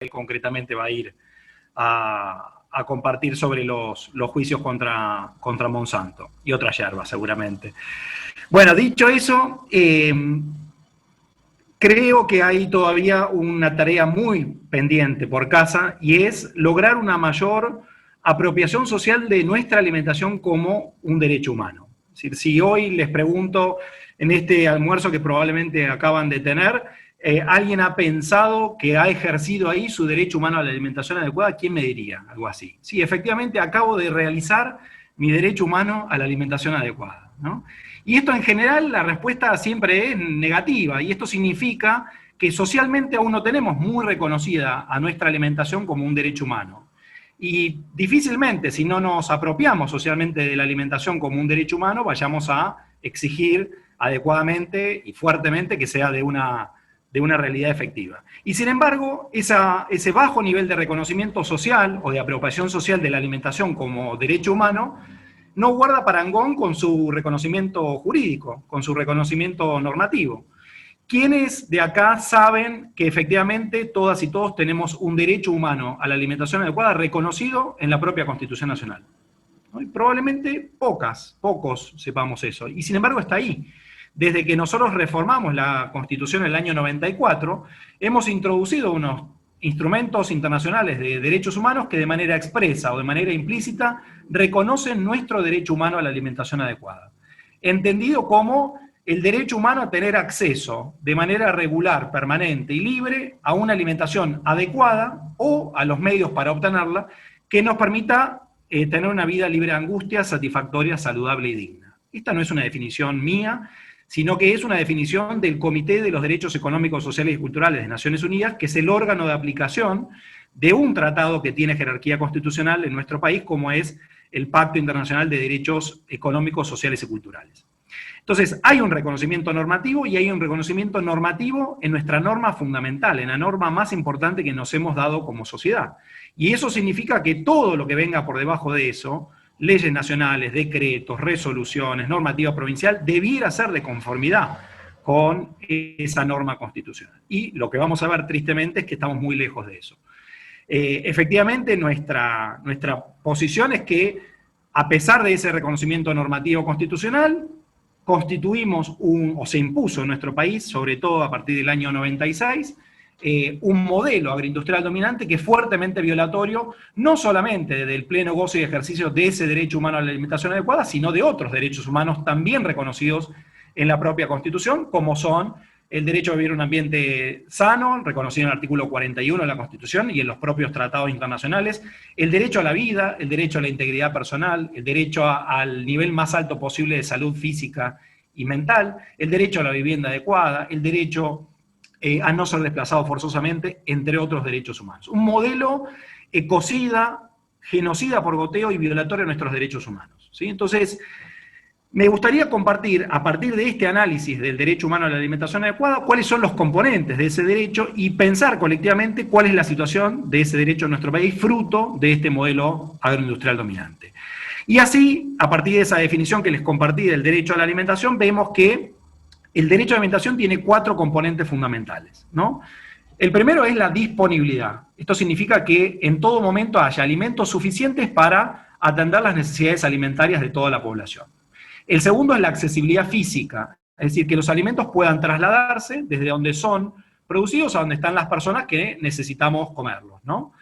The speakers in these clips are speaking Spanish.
él concretamente va a ir a compartir sobre los juicios contra Monsanto y otras yerbas, seguramente. Bueno, dicho eso, creo que hay todavía una tarea muy pendiente por casa y es lograr una mayor apropiación social de nuestra alimentación como un derecho humano. Es decir, si hoy les pregunto en este almuerzo que probablemente acaban de tener, ¿alguien ha pensado que ha ejercido ahí su derecho humano a la alimentación adecuada? ¿Quién me diría algo así? Sí, efectivamente acabo de realizar mi derecho humano a la alimentación adecuada, ¿no? Y esto en general la respuesta siempre es negativa, y esto significa que socialmente aún no tenemos muy reconocida a nuestra alimentación como un derecho humano. Y difícilmente, si no nos apropiamos socialmente de la alimentación como un derecho humano, vayamos a exigir adecuadamente y fuertemente que sea de una realidad efectiva. Y sin embargo, ese bajo nivel de reconocimiento social o de apropiación social de la alimentación como derecho humano no guarda parangón con su reconocimiento jurídico, con su reconocimiento normativo. ¿Quiénes de acá saben que efectivamente todas y todos tenemos un derecho humano a la alimentación adecuada reconocido en la propia Constitución Nacional? ¿No? Y probablemente pocos sepamos eso, y sin embargo está ahí. Desde que nosotros reformamos la Constitución en el año 94, hemos introducido unos instrumentos internacionales de derechos humanos que de manera expresa o de manera implícita reconocen nuestro derecho humano a la alimentación adecuada. Entendido como el derecho humano a tener acceso de manera regular, permanente y libre a una alimentación adecuada o a los medios para obtenerla que nos permita tener una vida libre de angustia, satisfactoria, saludable y digna. Esta no es una definición mía, sino que es una definición del Comité de los Derechos Económicos, Sociales y Culturales de Naciones Unidas, que es el órgano de aplicación de un tratado que tiene jerarquía constitucional en nuestro país, como es el Pacto Internacional de Derechos Económicos, Sociales y Culturales. Entonces, hay un reconocimiento normativo y hay un reconocimiento normativo en nuestra norma fundamental, en la norma más importante que nos hemos dado como sociedad. Y eso significa que todo lo que venga por debajo de eso, leyes nacionales, decretos, resoluciones, normativa provincial, debiera ser de conformidad con esa norma constitucional. Y lo que vamos a ver tristemente es que estamos muy lejos de eso. Efectivamente, nuestra posición es que, a pesar de ese reconocimiento normativo constitucional, constituimos o se impuso en nuestro país, sobre todo a partir del año 96, un modelo agroindustrial dominante que es fuertemente violatorio, no solamente del pleno goce y ejercicio de ese derecho humano a la alimentación adecuada, sino de otros derechos humanos también reconocidos en la propia Constitución, como son el derecho a vivir en un ambiente sano, reconocido en el artículo 41 de la Constitución y en los propios tratados internacionales, el derecho a la vida, el derecho a la integridad personal, el derecho al nivel más alto posible de salud física y mental, el derecho a la vivienda adecuada, el derecho a no ser desplazado forzosamente, entre otros derechos humanos. Un modelo ecocida, genocida por goteo y violatorio de nuestros derechos humanos, ¿sí? Entonces, me gustaría compartir, a partir de este análisis del derecho humano a la alimentación adecuada, cuáles son los componentes de ese derecho y pensar colectivamente cuál es la situación de ese derecho en nuestro país, fruto de este modelo agroindustrial dominante. Y así, a partir de esa definición que les compartí del derecho a la alimentación, vemos que el derecho a la alimentación tiene 4 componentes fundamentales, ¿no? El primero es la disponibilidad. Esto significa que en todo momento haya alimentos suficientes para atender las necesidades alimentarias de toda la población. El segundo es la accesibilidad física, es decir, que los alimentos puedan trasladarse desde donde son producidos a donde están las personas que necesitamos comerlos, ¿no?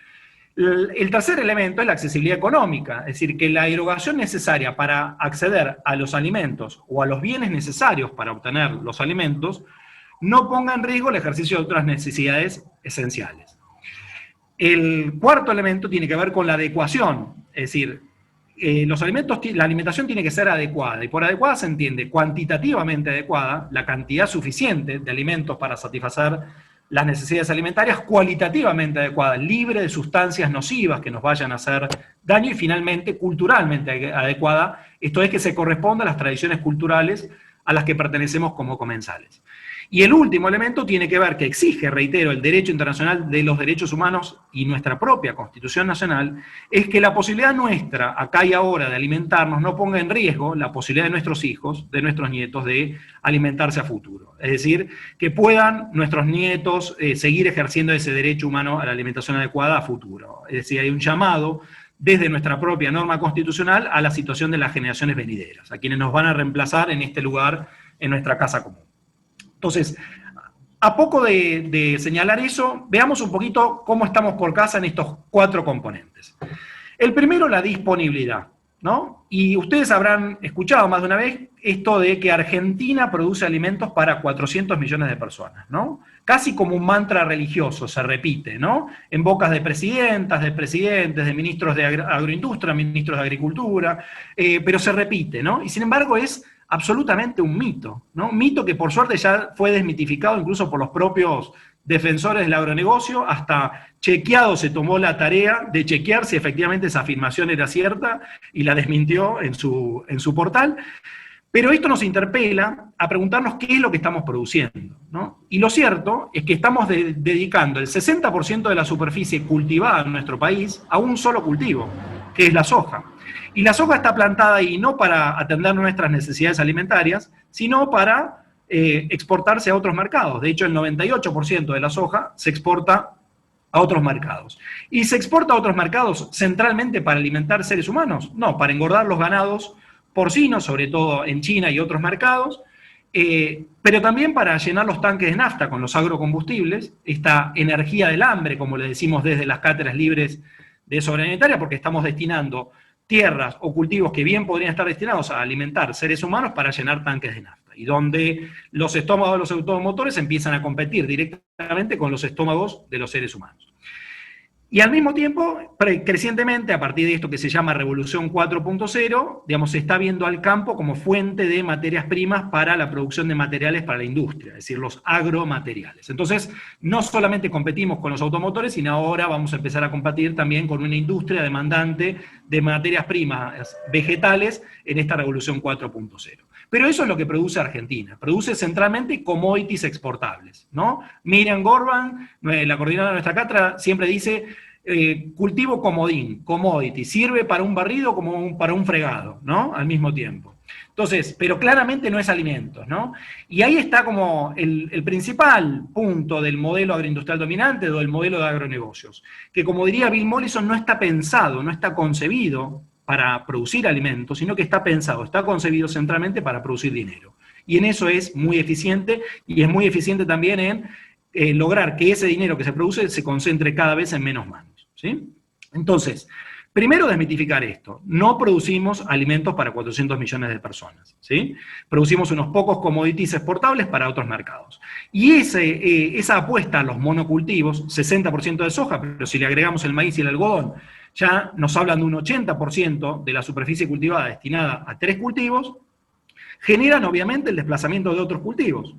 El tercer elemento es la accesibilidad económica, es decir, que la erogación necesaria para acceder a los alimentos o a los bienes necesarios para obtener los alimentos no ponga en riesgo el ejercicio de otras necesidades esenciales. El cuarto elemento tiene que ver con la adecuación, es decir, los alimentos, la alimentación tiene que ser adecuada, y por adecuada se entiende cuantitativamente adecuada, la cantidad suficiente de alimentos para satisfacer las necesidades alimentarias, cualitativamente adecuada, libre de sustancias nocivas que nos vayan a hacer daño, y finalmente culturalmente adecuada, esto es que se corresponda a las tradiciones culturales a las que pertenecemos como comensales. Y el último elemento tiene que ver, que exige, reitero, el derecho internacional de los derechos humanos y nuestra propia Constitución Nacional, es que la posibilidad nuestra, acá y ahora, de alimentarnos, no ponga en riesgo la posibilidad de nuestros hijos, de nuestros nietos, de alimentarse a futuro. Es decir, que puedan nuestros nietos seguir ejerciendo ese derecho humano a la alimentación adecuada a futuro. Es decir, hay un llamado desde nuestra propia norma constitucional a la situación de las generaciones venideras, a quienes nos van a reemplazar en este lugar, en nuestra casa común. Entonces, a poco de señalar eso, veamos un poquito cómo estamos por casa en estos 4 componentes. El primero, la disponibilidad, ¿no? Y ustedes habrán escuchado más de una vez esto de que Argentina produce alimentos para 400 millones de personas, ¿no? Casi como un mantra religioso, se repite, ¿no? En bocas de presidentas, de presidentes, de ministros de agroindustria, ministros de agricultura, pero se repite, ¿no? Y sin embargo es absolutamente un mito, ¿no? Un mito que por suerte ya fue desmitificado incluso por los propios defensores del agronegocio, hasta Chequeado se tomó la tarea de chequear si efectivamente esa afirmación era cierta y la desmintió en su portal. Pero esto nos interpela a preguntarnos qué es lo que estamos produciendo, ¿no? Y lo cierto es que estamos dedicando el 60% de la superficie cultivada en nuestro país a un solo cultivo, que es la soja. Y la soja está plantada ahí no para atender nuestras necesidades alimentarias, sino para exportarse a otros mercados. De hecho, el 98% de la soja se exporta a otros mercados. ¿Y se exporta a otros mercados centralmente para alimentar seres humanos? No, para engordar los ganados porcinos, sobre todo en China y otros mercados, pero también para llenar los tanques de nafta con los agrocombustibles, esta energía del hambre, como le decimos desde las cátedras libres de soberanía alimentaria, porque estamos destinando tierras o cultivos que bien podrían estar destinados a alimentar seres humanos para llenar tanques de nafta, y donde los estómagos de los automotores empiezan a competir directamente con los estómagos de los seres humanos. Y al mismo tiempo, crecientemente, a partir de esto que se llama Revolución 4.0, digamos, se está viendo al campo como fuente de materias primas para la producción de materiales para la industria, es decir, los agromateriales. Entonces, no solamente competimos con los automotores, sino ahora vamos a empezar a competir también con una industria demandante de materias primas vegetales en esta Revolución 4.0. Pero eso es lo que produce Argentina. Produce centralmente commodities exportables, ¿no? Miriam Gorban, la coordinadora de nuestra cátedra, siempre dice cultivo comodín, commodity, sirve para un barrido como para un fregado, ¿no? Al mismo tiempo. Entonces, pero claramente no es alimentos, ¿no? Y ahí está como el principal punto del modelo agroindustrial dominante o del modelo de agronegocios, que como diría Bill Mollison, no está pensado, no está concebido para producir alimentos, sino que está pensado, está concebido centralmente para producir dinero. Y en eso es muy eficiente, y es muy eficiente también en lograr que ese dinero que se produce se concentre cada vez en menos manos, ¿sí? Entonces, primero desmitificar esto. No producimos alimentos para 400 millones de personas, ¿sí? Producimos unos pocos commodities exportables para otros mercados. Y esa apuesta a los monocultivos, 60% de soja, pero si le agregamos el maíz y el algodón, ya nos hablan de un 80% de la superficie cultivada destinada a 3 cultivos, generan obviamente el desplazamiento de otros cultivos.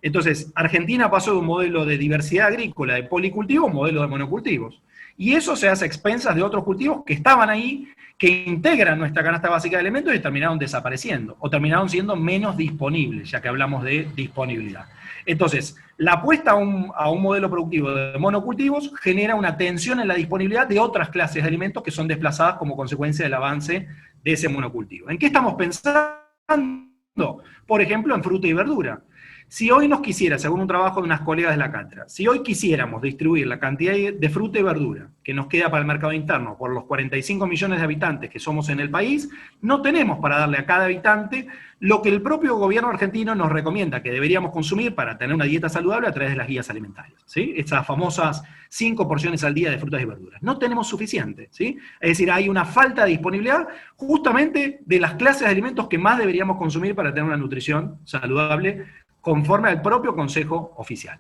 Entonces, Argentina pasó de un modelo de diversidad agrícola, de policultivo, a un modelo de monocultivos. Y eso se hace a expensas de otros cultivos que estaban ahí, que integran nuestra canasta básica de alimentos y terminaron desapareciendo, o terminaron siendo menos disponibles, ya que hablamos de disponibilidad. Entonces, la apuesta a un modelo productivo de monocultivos genera una tensión en la disponibilidad de otras clases de alimentos que son desplazadas como consecuencia del avance de ese monocultivo. ¿En qué estamos pensando? Por ejemplo, en fruta y verdura. Si hoy nos quisiera, según un trabajo de unas colegas de la cátedra, si hoy quisiéramos distribuir la cantidad de fruta y verdura que nos queda para el mercado interno por los 45 millones de habitantes que somos en el país, no tenemos para darle a cada habitante lo que el propio gobierno argentino nos recomienda que deberíamos consumir para tener una dieta saludable a través de las guías alimentarias, ¿sí? Estas famosas 5 porciones al día de frutas y verduras. No tenemos suficiente, ¿sí? Es decir, hay una falta de disponibilidad justamente de las clases de alimentos que más deberíamos consumir para tener una nutrición saludable conforme al propio Consejo Oficial.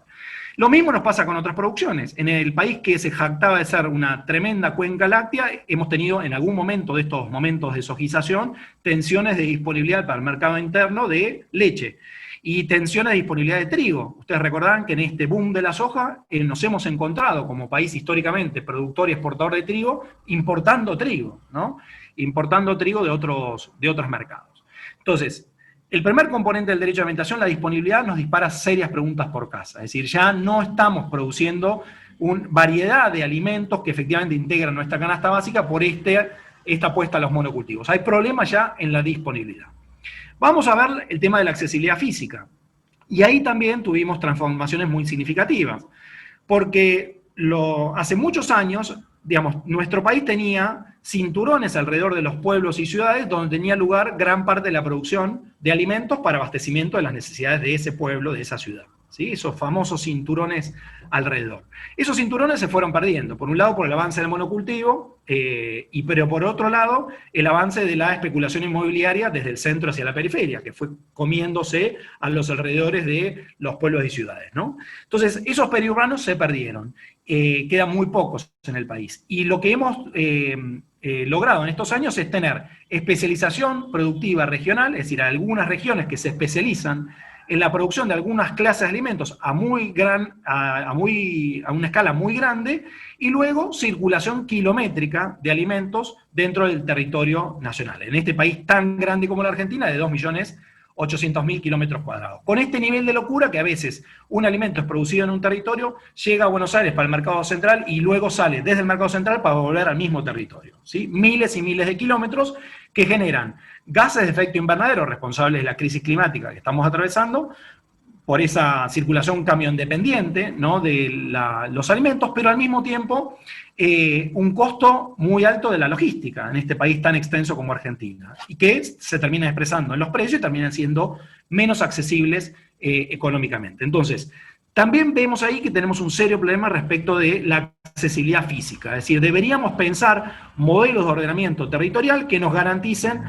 Lo mismo nos pasa con otras producciones. En el país que se jactaba de ser una tremenda cuenca láctea, hemos tenido en algún momento de estos momentos de sojización tensiones de disponibilidad para el mercado interno de leche y tensiones de disponibilidad de trigo. Ustedes recordarán que en este boom de la soja nos hemos encontrado como país históricamente productor y exportador de trigo, importando trigo, ¿no? Importando trigo de otros mercados. Entonces, El primer componente del derecho a alimentación, la disponibilidad, nos dispara serias preguntas por casa. Es decir, ya no estamos produciendo una variedad de alimentos que efectivamente integran nuestra canasta básica por esta apuesta a los monocultivos. Hay problemas ya en la disponibilidad. Vamos a ver el tema de la accesibilidad física. Y ahí también tuvimos transformaciones muy significativas. Porque hace muchos años, digamos, nuestro país tenía cinturones alrededor de los pueblos y ciudades donde tenía lugar gran parte de la producción de alimentos para abastecimiento de las necesidades de ese pueblo, de esa ciudad. ¿Sí? Esos famosos cinturones alrededor. Esos cinturones se fueron perdiendo, por un lado por el avance del monocultivo, pero por otro lado el avance de la especulación inmobiliaria desde el centro hacia la periferia, que fue comiéndose a los alrededores de los pueblos y ciudades, ¿no? Entonces, esos periurbanos se perdieron, quedan muy pocos en el país. Y lo que hemos logrado en estos años es tener especialización productiva regional, es decir, algunas regiones que se especializan en la producción de algunas clases de alimentos a una escala muy grande, y luego circulación kilométrica de alimentos dentro del territorio nacional. En este país tan grande como la Argentina, de 2.800.000 kilómetros cuadrados. Con este nivel de locura que a veces un alimento es producido en un territorio, llega a Buenos Aires para el mercado central y luego sale desde el mercado central para volver al mismo territorio. ¿Sí? Miles y miles de kilómetros que generan gases de efecto invernadero responsables de la crisis climática que estamos atravesando, por esa circulación camión dependiente, ¿no?, de los alimentos, pero al mismo tiempo un costo muy alto de la logística en este país tan extenso como Argentina, y que se termina expresando en los precios y terminan siendo menos accesibles económicamente. Entonces, también vemos ahí que tenemos un serio problema respecto de la accesibilidad física, es decir, deberíamos pensar modelos de ordenamiento territorial que nos garanticen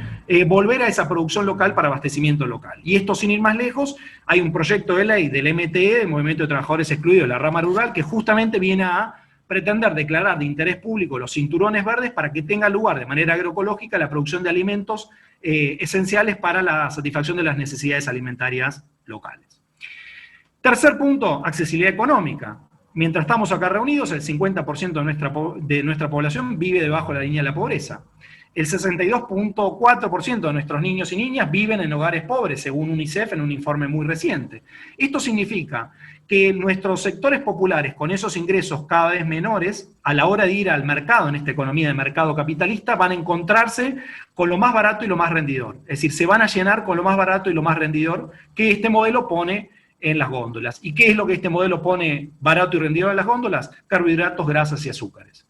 volver a esa producción local para abastecimiento local. Y esto, sin ir más lejos, hay un proyecto de ley del MTE, del Movimiento de Trabajadores Excluidos de la Rama Rural, que justamente viene a pretender declarar de interés público los cinturones verdes para que tenga lugar de manera agroecológica la producción de alimentos esenciales para la satisfacción de las necesidades alimentarias locales. Tercer punto, accesibilidad económica. Mientras estamos acá reunidos, el 50% de nuestra población vive debajo de la línea de la pobreza. El 62.4% de nuestros niños y niñas viven en hogares pobres, según UNICEF en un informe muy reciente. Esto significa que nuestros sectores populares, con esos ingresos cada vez menores, a la hora de ir al mercado, en esta economía de mercado capitalista, van a encontrarse con lo más barato y lo más rendidor. Es decir, se van a llenar con lo más barato y lo más rendidor que este modelo pone en las góndolas. ¿Y qué es lo que este modelo pone barato y rendidor en las góndolas? Carbohidratos, grasas y azúcares.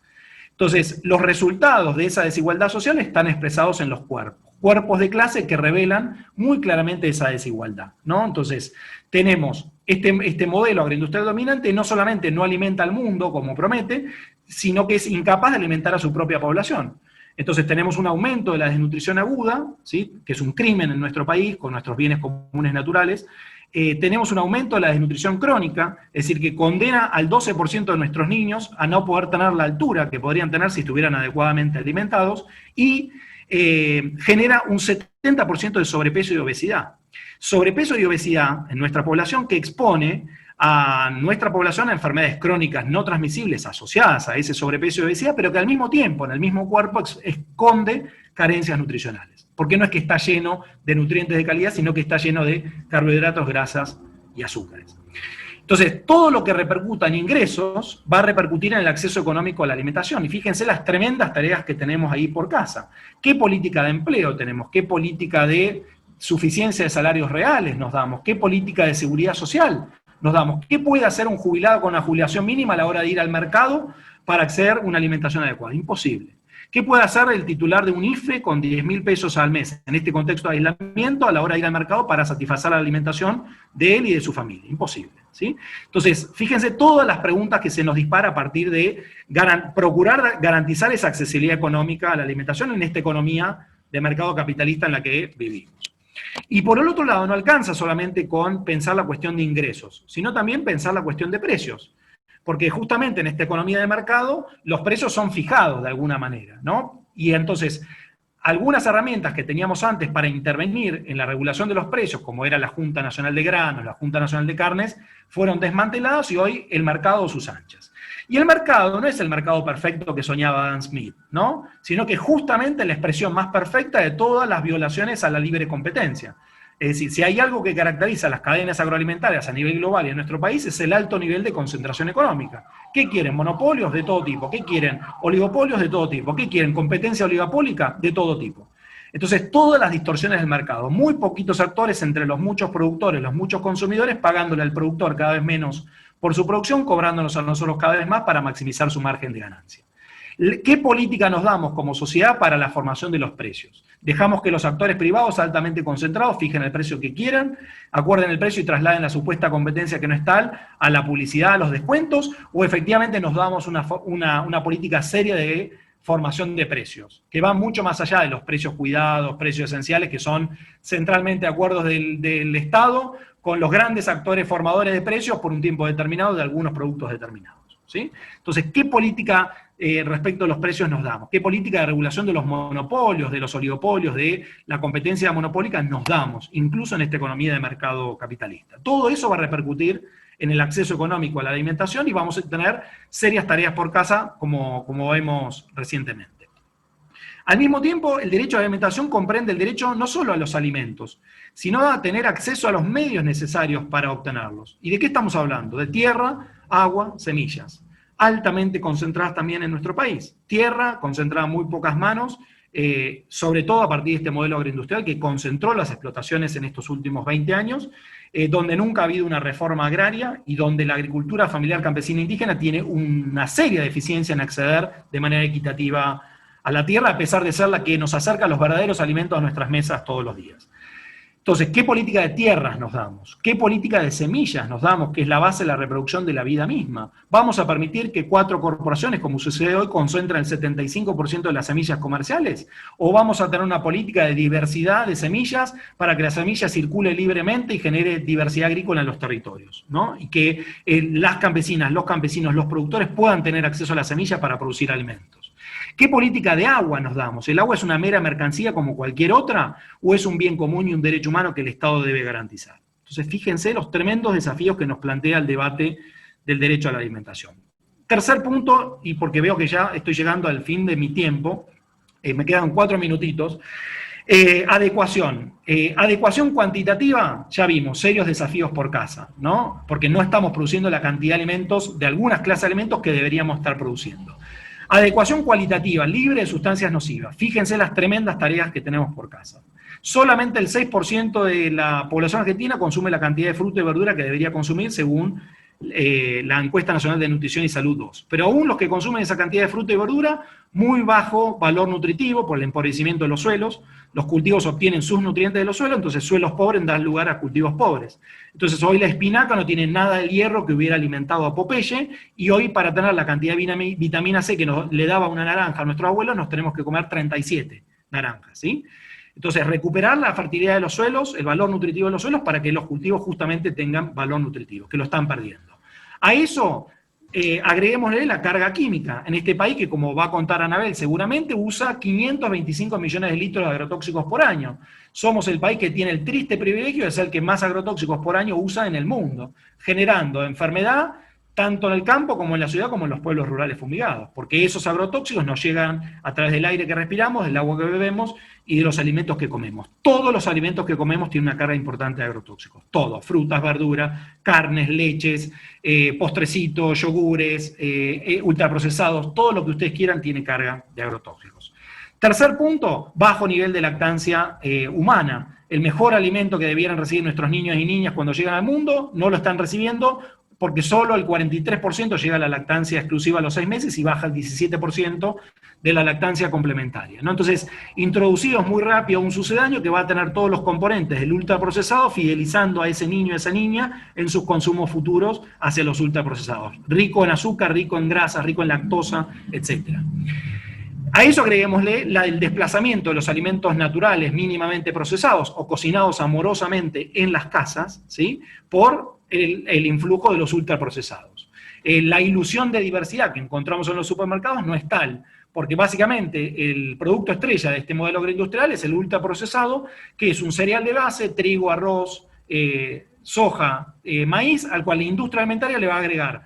Entonces, los resultados de esa desigualdad social están expresados en los cuerpos de clase que revelan muy claramente esa desigualdad, ¿no? Entonces, tenemos este modelo agroindustrial dominante no solamente no alimenta al mundo como promete, sino que es incapaz de alimentar a su propia población. Entonces tenemos un aumento de la desnutrición aguda, ¿sí?, que es un crimen en nuestro país con nuestros bienes comunes naturales. Tenemos un aumento de la desnutrición crónica, es decir, que condena al 12% de nuestros niños a no poder tener la altura que podrían tener si estuvieran adecuadamente alimentados, y genera un 70% de sobrepeso y obesidad. Sobrepeso y obesidad en nuestra población que expone a nuestra población a enfermedades crónicas no transmisibles asociadas a ese sobrepeso y obesidad, pero que al mismo tiempo, en el mismo cuerpo, esconde carencias nutricionales. Porque no es que está lleno de nutrientes de calidad, sino que está lleno de carbohidratos, grasas y azúcares. Entonces, todo lo que repercuta en ingresos va a repercutir en el acceso económico a la alimentación. Y fíjense las tremendas tareas que tenemos ahí por casa. ¿Qué política de empleo tenemos? ¿Qué política de suficiencia de salarios reales nos damos? ¿Qué política de seguridad social nos damos? ¿Qué puede hacer un jubilado con una jubilación mínima a la hora de ir al mercado para acceder a una alimentación adecuada? Imposible. ¿Qué puede hacer el titular de un IFE con 10.000 pesos al mes en este contexto de aislamiento a la hora de ir al mercado para satisfacer la alimentación de él y de su familia? Imposible, ¿sí? Entonces, fíjense todas las preguntas que se nos dispara a partir de procurar garantizar esa accesibilidad económica a la alimentación en esta economía de mercado capitalista en la que vivimos. Y por el otro lado, no alcanza solamente con pensar la cuestión de ingresos, sino también pensar la cuestión de precios. Porque justamente en esta economía de mercado los precios son fijados de alguna manera, ¿no? Y entonces, algunas herramientas que teníamos antes para intervenir en la regulación de los precios, como era la Junta Nacional de Granos, la Junta Nacional de Carnes, fueron desmantelados y hoy el mercado a sus anchas. Y el mercado no es el mercado perfecto que soñaba Adam Smith, ¿no? Sino que justamente la expresión más perfecta de todas las violaciones a la libre competencia. Es decir, si hay algo que caracteriza a las cadenas agroalimentarias a nivel global y en nuestro país es el alto nivel de concentración económica. ¿Qué quieren? Monopolios de todo tipo. ¿Qué quieren? Oligopolios de todo tipo. ¿Qué quieren? Competencia oligopólica de todo tipo. Entonces, todas las distorsiones del mercado, muy poquitos actores entre los muchos productores, los muchos consumidores, pagándole al productor cada vez menos por su producción, cobrándonos a nosotros cada vez más para maximizar su margen de ganancia. ¿Qué política nos damos como sociedad para la formación de los precios? ¿Dejamos que los actores privados altamente concentrados fijen el precio que quieran, acuerden el precio y trasladen la supuesta competencia que no es tal a la publicidad, a los descuentos? ¿O efectivamente nos damos una política seria de formación de precios, que va mucho más allá de los precios cuidados, precios esenciales, que son centralmente acuerdos del Estado con los grandes actores formadores de precios por un tiempo determinado de algunos productos determinados? ¿Sí? Entonces, ¿qué política respecto a los precios nos damos? ¿Qué política de regulación de los monopolios, de los oligopolios, de la competencia monopólica nos damos, incluso en esta economía de mercado capitalista? Todo eso va a repercutir en el acceso económico a la alimentación y vamos a tener serias tareas por casa, como vemos recientemente. Al mismo tiempo, el derecho a la alimentación comprende el derecho no solo a los alimentos, sino a tener acceso a los medios necesarios para obtenerlos. ¿Y de qué estamos hablando? De tierra, agua, semillas, altamente concentradas también en nuestro país. Tierra, concentrada en muy pocas manos, sobre todo a partir de este modelo agroindustrial que concentró las explotaciones en estos últimos 20 años, donde nunca ha habido una reforma agraria y donde la agricultura familiar campesina indígena tiene una seria deficiencia en acceder de manera equitativa a la tierra, a pesar de ser la que nos acerca los verdaderos alimentos a nuestras mesas todos los días. Entonces, ¿qué política de tierras nos damos? ¿Qué política de semillas nos damos, que es la base de la reproducción de la vida misma? ¿Vamos a permitir que 4 corporaciones, como sucede hoy, concentren el 75% de las semillas comerciales? ¿O vamos a tener una política de diversidad de semillas para que la semilla circule libremente y genere diversidad agrícola en los territorios, ¿no? Y que las campesinas, los campesinos, los productores puedan tener acceso a la semilla para producir alimentos? ¿Qué política de agua nos damos? ¿El agua es una mera mercancía como cualquier otra o es un bien común y un derecho humano que el Estado debe garantizar? Entonces, fíjense los tremendos desafíos que nos plantea el debate del derecho a la alimentación. Tercer punto, y porque veo que ya estoy llegando al fin de mi tiempo, me quedan 4 minutitos, adecuación. Adecuación cuantitativa, ya vimos, serios desafíos por casa, ¿no? Porque no estamos produciendo la cantidad de alimentos, de algunas clases de alimentos que deberíamos estar produciendo. Adecuación cualitativa, libre de sustancias nocivas. Fíjense las tremendas tareas que tenemos por casa. Solamente el 6% de la población argentina consume la cantidad de fruta y verdura que debería consumir según la Encuesta Nacional de Nutrición y Salud 2. Pero aún los que consumen esa cantidad de fruta y verdura, muy bajo valor nutritivo por el empobrecimiento de los suelos. Los cultivos obtienen sus nutrientes de los suelos, entonces suelos pobres dan lugar a cultivos pobres. Entonces hoy la espinaca no tiene nada del hierro que hubiera alimentado a Popeye, y hoy para tener la cantidad de vitamina C que le daba una naranja a nuestros abuelos, nos tenemos que comer 37 naranjas, ¿sí? Entonces, recuperar la fertilidad de los suelos, el valor nutritivo de los suelos, para que los cultivos justamente tengan valor nutritivo, que lo están perdiendo. A eso agreguémosle la carga química. En este país, que como va a contar Anabel seguramente, usa 525 millones de litros de agrotóxicos por año. Somos el país que tiene el triste privilegio de ser el que más agrotóxicos por año usa en el mundo, generando enfermedad tanto en el campo como en la ciudad como en los pueblos rurales fumigados, porque esos agrotóxicos nos llegan a través del aire que respiramos, del agua que bebemos y de los alimentos que comemos. Todos los alimentos que comemos tienen una carga importante de agrotóxicos, todos, frutas, verduras, carnes, leches, postrecitos, yogures, ultraprocesados, todo lo que ustedes quieran tiene carga de agrotóxicos. Tercer punto, bajo nivel de lactancia humana. El mejor alimento que debieran recibir nuestros niños y niñas cuando llegan al mundo, no lo están recibiendo, porque solo el 43% llega a la lactancia exclusiva a los 6 meses y baja el 17% de la lactancia complementaria, ¿no? Entonces, introducidos muy rápido a un sucedáneo que va a tener todos los componentes del ultraprocesado, fidelizando a ese niño, a esa niña, en sus consumos futuros hacia los ultraprocesados. Rico en azúcar, rico en grasas, rico en lactosa, etc. A eso agreguémosle el desplazamiento de los alimentos naturales mínimamente procesados o cocinados amorosamente en las casas, ¿sí?, por el influjo de los ultraprocesados. La ilusión de diversidad que encontramos en los supermercados no es tal, porque básicamente el producto estrella de este modelo agroindustrial es el ultraprocesado, que es un cereal de base, trigo, arroz, soja, maíz, al cual la industria alimentaria le va a agregar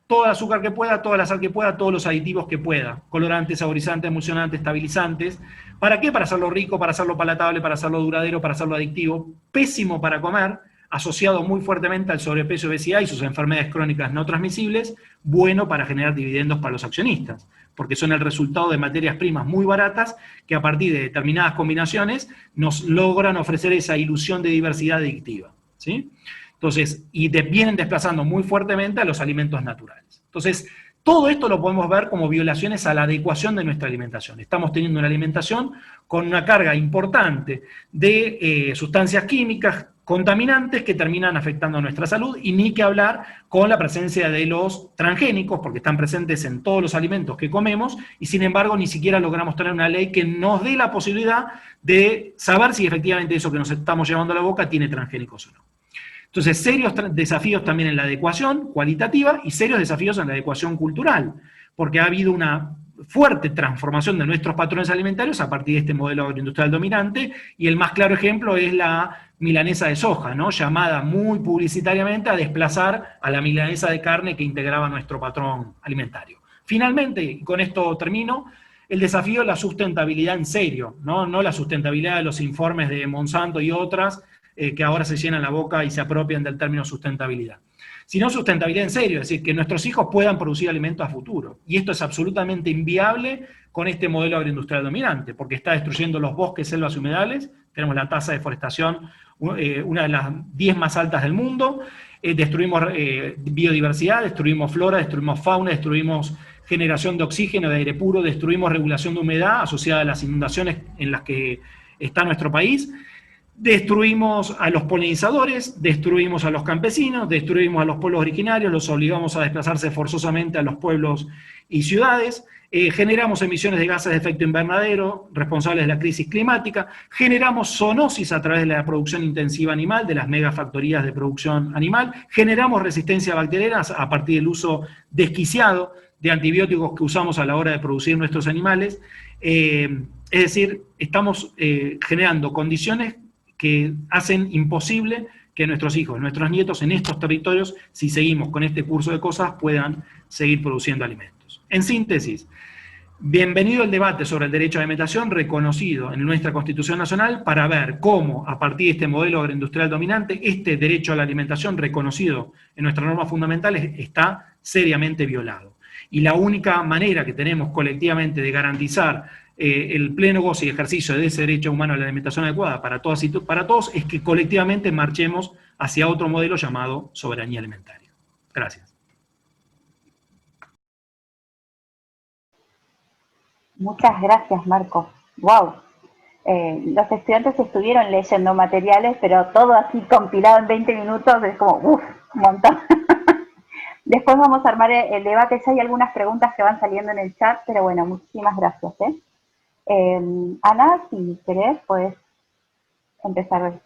todo el azúcar que pueda, toda la sal que pueda, todos los aditivos que pueda, colorantes, saborizantes, emulsionantes, estabilizantes. ¿Para qué? Para hacerlo rico, para hacerlo palatable, para hacerlo duradero, para hacerlo adictivo. Pésimo para comer, asociado muy fuertemente al sobrepeso y obesidad y sus enfermedades crónicas no transmisibles, bueno para generar dividendos para los accionistas, porque son el resultado de materias primas muy baratas que a partir de determinadas combinaciones nos logran ofrecer esa ilusión de diversidad adictiva, ¿sí? Entonces, vienen desplazando muy fuertemente a los alimentos naturales. Entonces, todo esto lo podemos ver como violaciones a la adecuación de nuestra alimentación. Estamos teniendo una alimentación con una carga importante de sustancias químicas contaminantes que terminan afectando a nuestra salud, y ni que hablar con la presencia de los transgénicos, porque están presentes en todos los alimentos que comemos, y sin embargo ni siquiera logramos tener una ley que nos dé la posibilidad de saber si efectivamente eso que nos estamos llevando a la boca tiene transgénicos o no. Entonces, serios desafíos también en la adecuación cualitativa y serios desafíos en la adecuación cultural, porque ha habido una fuerte transformación de nuestros patrones alimentarios a partir de este modelo agroindustrial dominante, y el más claro ejemplo es la milanesa de soja, ¿no? Llamada muy publicitariamente a desplazar a la milanesa de carne que integraba nuestro patrón alimentario. Finalmente, y con esto termino, el desafío es la sustentabilidad en serio, ¿no? No la sustentabilidad de los informes de Monsanto y otras, que ahora se llenan la boca y se apropian del término sustentabilidad, sino sustentabilidad en serio, es decir, que nuestros hijos puedan producir alimentos a futuro. Y esto es absolutamente inviable con este modelo agroindustrial dominante, porque está destruyendo los bosques, selvas y humedales. Tenemos la tasa de deforestación, una de las 10 más altas del mundo. Destruimos biodiversidad, destruimos flora, destruimos fauna, destruimos generación de oxígeno, de aire puro, destruimos regulación de humedad asociada a las inundaciones en las que está nuestro país. Destruimos a los polinizadores, destruimos a los campesinos, destruimos a los pueblos originarios, los obligamos a desplazarse forzosamente a los pueblos y ciudades, generamos emisiones de gases de efecto invernadero responsables de la crisis climática, generamos zoonosis a través de la producción intensiva animal, de las megafactorías de producción animal, generamos resistencia bacteriana a partir del uso desquiciado de antibióticos que usamos a la hora de producir nuestros animales. Es decir, estamos generando condiciones que hacen imposible que nuestros hijos, nuestros nietos en estos territorios, si seguimos con este curso de cosas, puedan seguir produciendo alimentos. En síntesis, bienvenido el debate sobre el derecho a la alimentación reconocido en nuestra Constitución Nacional, para ver cómo, a partir de este modelo agroindustrial dominante, este derecho a la alimentación reconocido en nuestras normas fundamentales está seriamente violado. Y la única manera que tenemos colectivamente de garantizar el pleno goce y ejercicio de ese derecho humano a la alimentación adecuada para todas y para todos es que colectivamente marchemos hacia otro modelo llamado soberanía alimentaria. Gracias. Muchas gracias, Marco. ¡Wow! Los estudiantes estuvieron leyendo materiales, pero todo así compilado en 20 minutos es como, ¡uff! Un montón. Después vamos a armar el debate. Ya hay algunas preguntas que van saliendo en el chat, pero bueno, muchísimas gracias. Ana, si querés, puedes empezar.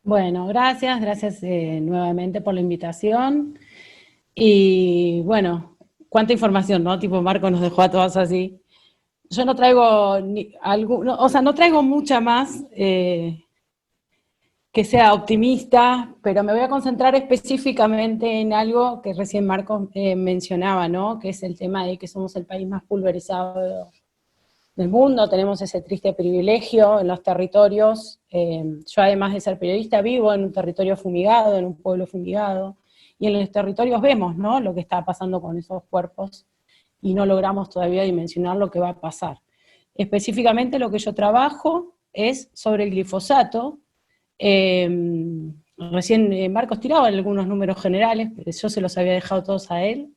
Bueno, gracias nuevamente por la invitación. Y bueno, cuánta información, ¿no? Tipo, Marco nos dejó a todos así. Yo no traigo no traigo mucha más que sea optimista, pero me voy a concentrar específicamente en algo que recién Marco mencionaba, ¿no? Que es el tema de que somos el país más pulverizado del mundo, tenemos ese triste privilegio en los territorios. Yo, además de ser periodista, vivo en un territorio fumigado, en un pueblo fumigado, y en los territorios vemos, ¿no?, lo que está pasando con esos cuerpos, y no logramos todavía dimensionar lo que va a pasar. Específicamente lo que yo trabajo es sobre el glifosato. Recién Marcos tiraba algunos números generales, pero yo se los había dejado todos a él.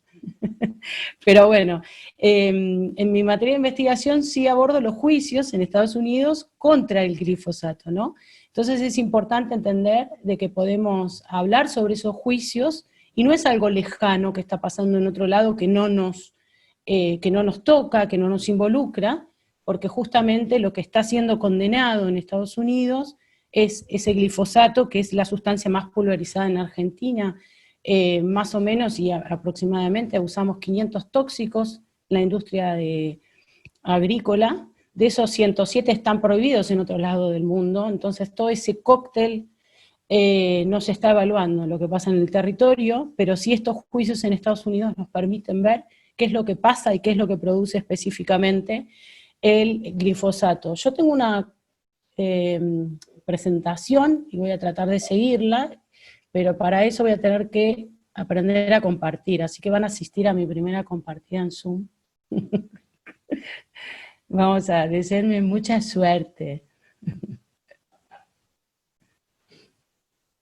Pero bueno, en mi materia de investigación sí abordo los juicios en Estados Unidos contra el glifosato, ¿no? Entonces es importante entender de que podemos hablar sobre esos juicios, y no es algo lejano que está pasando en otro lado que no nos toca, que no nos involucra, porque justamente lo que está siendo condenado en Estados Unidos es ese glifosato, que es la sustancia más pulverizada en Argentina. Más o menos y aproximadamente usamos 500 tóxicos en la industria agrícola. De esos 107 están prohibidos en otro lado del mundo. Entonces todo ese cóctel no se está evaluando lo que pasa en el territorio, pero sí estos juicios en Estados Unidos nos permiten ver qué es lo que pasa y qué es lo que produce específicamente el glifosato. Yo tengo una presentación y voy a tratar de seguirla, pero para eso voy a tener que aprender a compartir, así que van a asistir a mi primera compartida en Zoom. Vamos a desearme mucha suerte.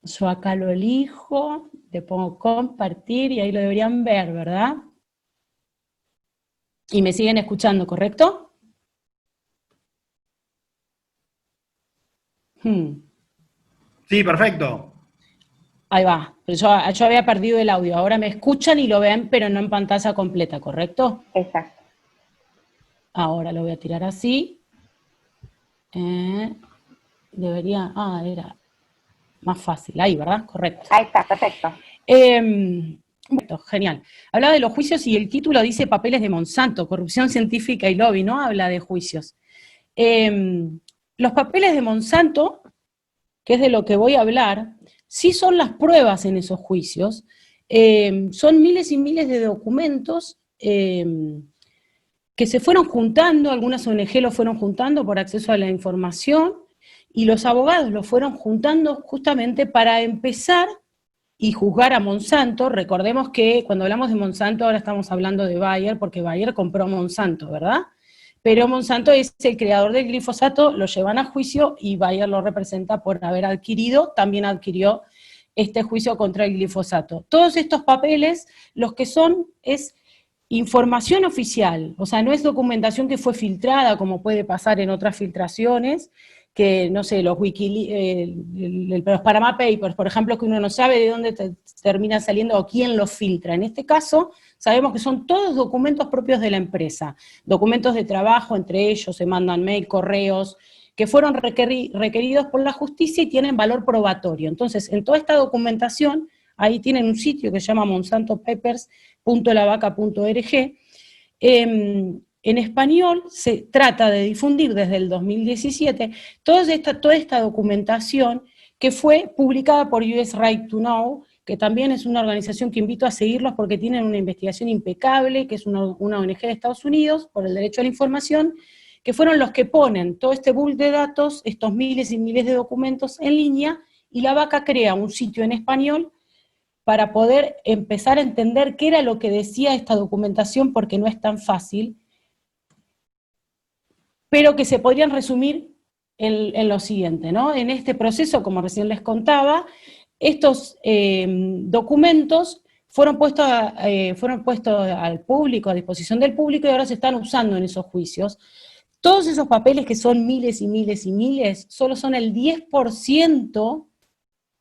Yo acá lo elijo, le pongo compartir y ahí lo deberían ver, ¿verdad? Y me siguen escuchando, ¿correcto? Sí, perfecto. Ahí va, pero yo había perdido el audio, ahora me escuchan y lo ven, pero no en pantalla completa, ¿correcto? Exacto. Ahora lo voy a tirar así. Debería, era más fácil, ahí, ¿verdad? Correcto. Ahí está, perfecto. Bueno, genial. Hablaba de los juicios y el título dice papeles de Monsanto, corrupción científica y lobby, no habla de juicios. Los papeles de Monsanto, que es de lo que voy a hablar, sí son las pruebas en esos juicios, son miles y miles de documentos que se fueron juntando, algunas ONG lo fueron juntando por acceso a la información, y los abogados lo fueron juntando justamente para empezar y juzgar a Monsanto. Recordemos que cuando hablamos de Monsanto ahora estamos hablando de Bayer, porque Bayer compró Monsanto, ¿verdad? Pero Monsanto es el creador del glifosato, lo llevan a juicio y Bayer lo representa por haber adquirido, también adquirió este juicio contra el glifosato. Todos estos papeles, los que son, es información oficial, o sea, no es documentación que fue filtrada, como puede pasar en otras filtraciones, que, no sé, los Panama Papers, por ejemplo, que uno no sabe de dónde termina saliendo o quién los filtra. En este caso, sabemos que son todos documentos propios de la empresa, documentos de trabajo, entre ellos se mandan mail, correos, que fueron requeridos por la justicia y tienen valor probatorio. Entonces, en toda esta documentación, ahí tienen un sitio que se llama monsantopapers.lavaca.org. En español se trata de difundir desde el 2017 toda esta documentación que fue publicada por US Right to Know, que también es una organización que invito a seguirlos porque tienen una investigación impecable, que es una ONG de Estados Unidos por el derecho a la información, que fueron los que ponen todo este pool de datos, estos miles y miles de documentos en línea, y La Vaca crea un sitio en español para poder empezar a entender qué era lo que decía esta documentación, porque no es tan fácil, pero que se podrían resumir en lo siguiente, ¿no? En este proceso, como recién les contaba, estos documentos fueron puestos al público, a disposición del público, y ahora se están usando en esos juicios. Todos esos papeles, que son miles y miles y miles, solo son el 10%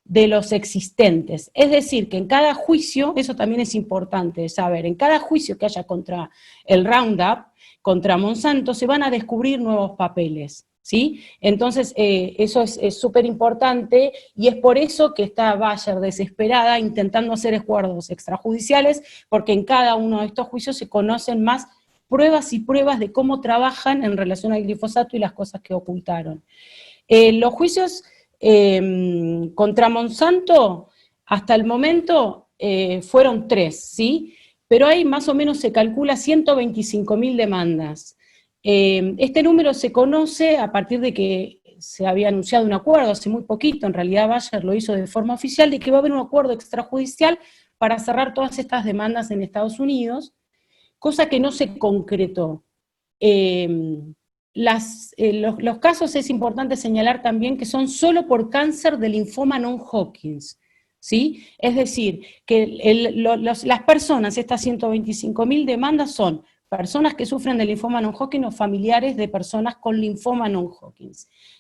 de los existentes. Es decir, que en cada juicio, eso también es importante saber, en cada juicio que haya contra el Roundup, contra Monsanto, se van a descubrir nuevos papeles, ¿sí? Entonces, eso es súper importante, y es por eso que está Bayer desesperada intentando hacer acuerdos extrajudiciales, porque en cada uno de estos juicios se conocen más pruebas y pruebas de cómo trabajan en relación al glifosato y las cosas que ocultaron. Los juicios contra Monsanto, hasta el momento, fueron 3, ¿sí? Pero ahí más o menos se calcula 125.000 demandas. Este número se conoce a partir de que se había anunciado un acuerdo hace muy poquito, en realidad Bayer lo hizo de forma oficial, de que va a haber un acuerdo extrajudicial para cerrar todas estas demandas en Estados Unidos, cosa que no se concretó. Los casos es importante señalar también que son solo por cáncer de linfoma non-Hodgkin, ¿sí? Es decir, que las personas, estas 125.000 demandas, son personas que sufren de linfoma non-Hodgkin o familiares de personas con linfoma non-Hodgkin.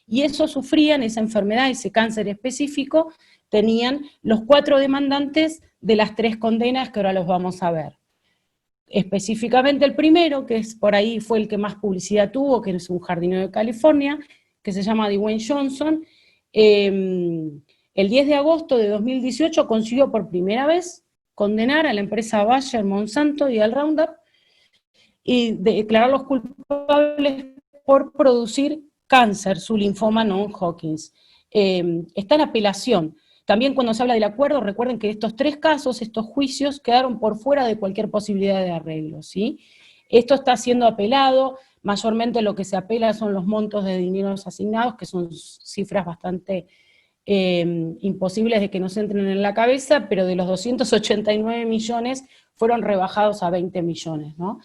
Y eso sufrían, esa enfermedad, ese cáncer específico, tenían los 4 demandantes de las 3 condenas que ahora los vamos a ver. Específicamente el primero, que es por ahí fue el que más publicidad tuvo, que es un jardinero de California, que se llama Dwayne Johnson, el 10 de agosto de 2018 consiguió por primera vez condenar a la empresa Bayer, Monsanto y al Roundup, y declararlos culpables por producir cáncer, su linfoma non-Hodgkin. Está en apelación, También cuando se habla del acuerdo, recuerden que estos 3 casos, estos juicios, quedaron por fuera de cualquier posibilidad de arreglo, ¿sí? Esto está siendo apelado, mayormente lo que se apela son los montos de dineros asignados, que son cifras bastante imposibles de que nos entren en la cabeza, pero de los 289 millones fueron rebajados a 20 millones, ¿no?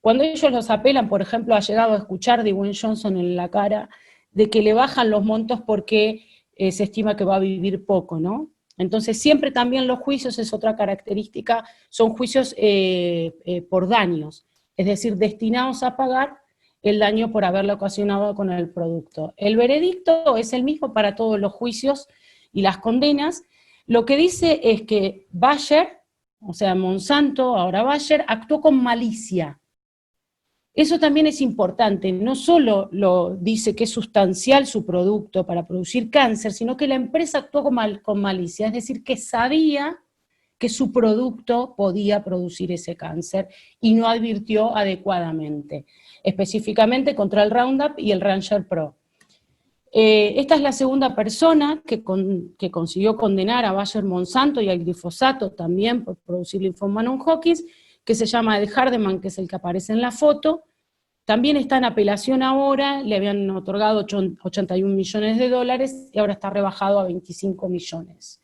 Cuando ellos los apelan, por ejemplo, ha llegado a escuchar de Dwayne Johnson en la cara de que le bajan los montos porque se estima que va a vivir poco, ¿no? Entonces siempre también los juicios, es otra característica, son juicios por daños, es decir, destinados a pagar el daño por haberlo ocasionado con el producto. El veredicto es el mismo para todos los juicios y las condenas. Lo que dice es que Bayer, o sea, Monsanto, ahora Bayer, actuó con malicia. Eso también es importante, no solo lo dice que es sustancial su producto para producir cáncer, sino que la empresa actuó con malicia, es decir, que sabía que su producto podía producir ese cáncer y no advirtió adecuadamente, específicamente contra el Roundup y el Ranger Pro. Esta es la segunda persona que consiguió condenar a Bayer Monsanto y al glifosato también por producir linfoma non-Hodgkin, que se llama Ed Hardeman, que es el que aparece en la foto. También está en apelación ahora, le habían otorgado 81 millones de dólares y ahora está rebajado a 25 millones.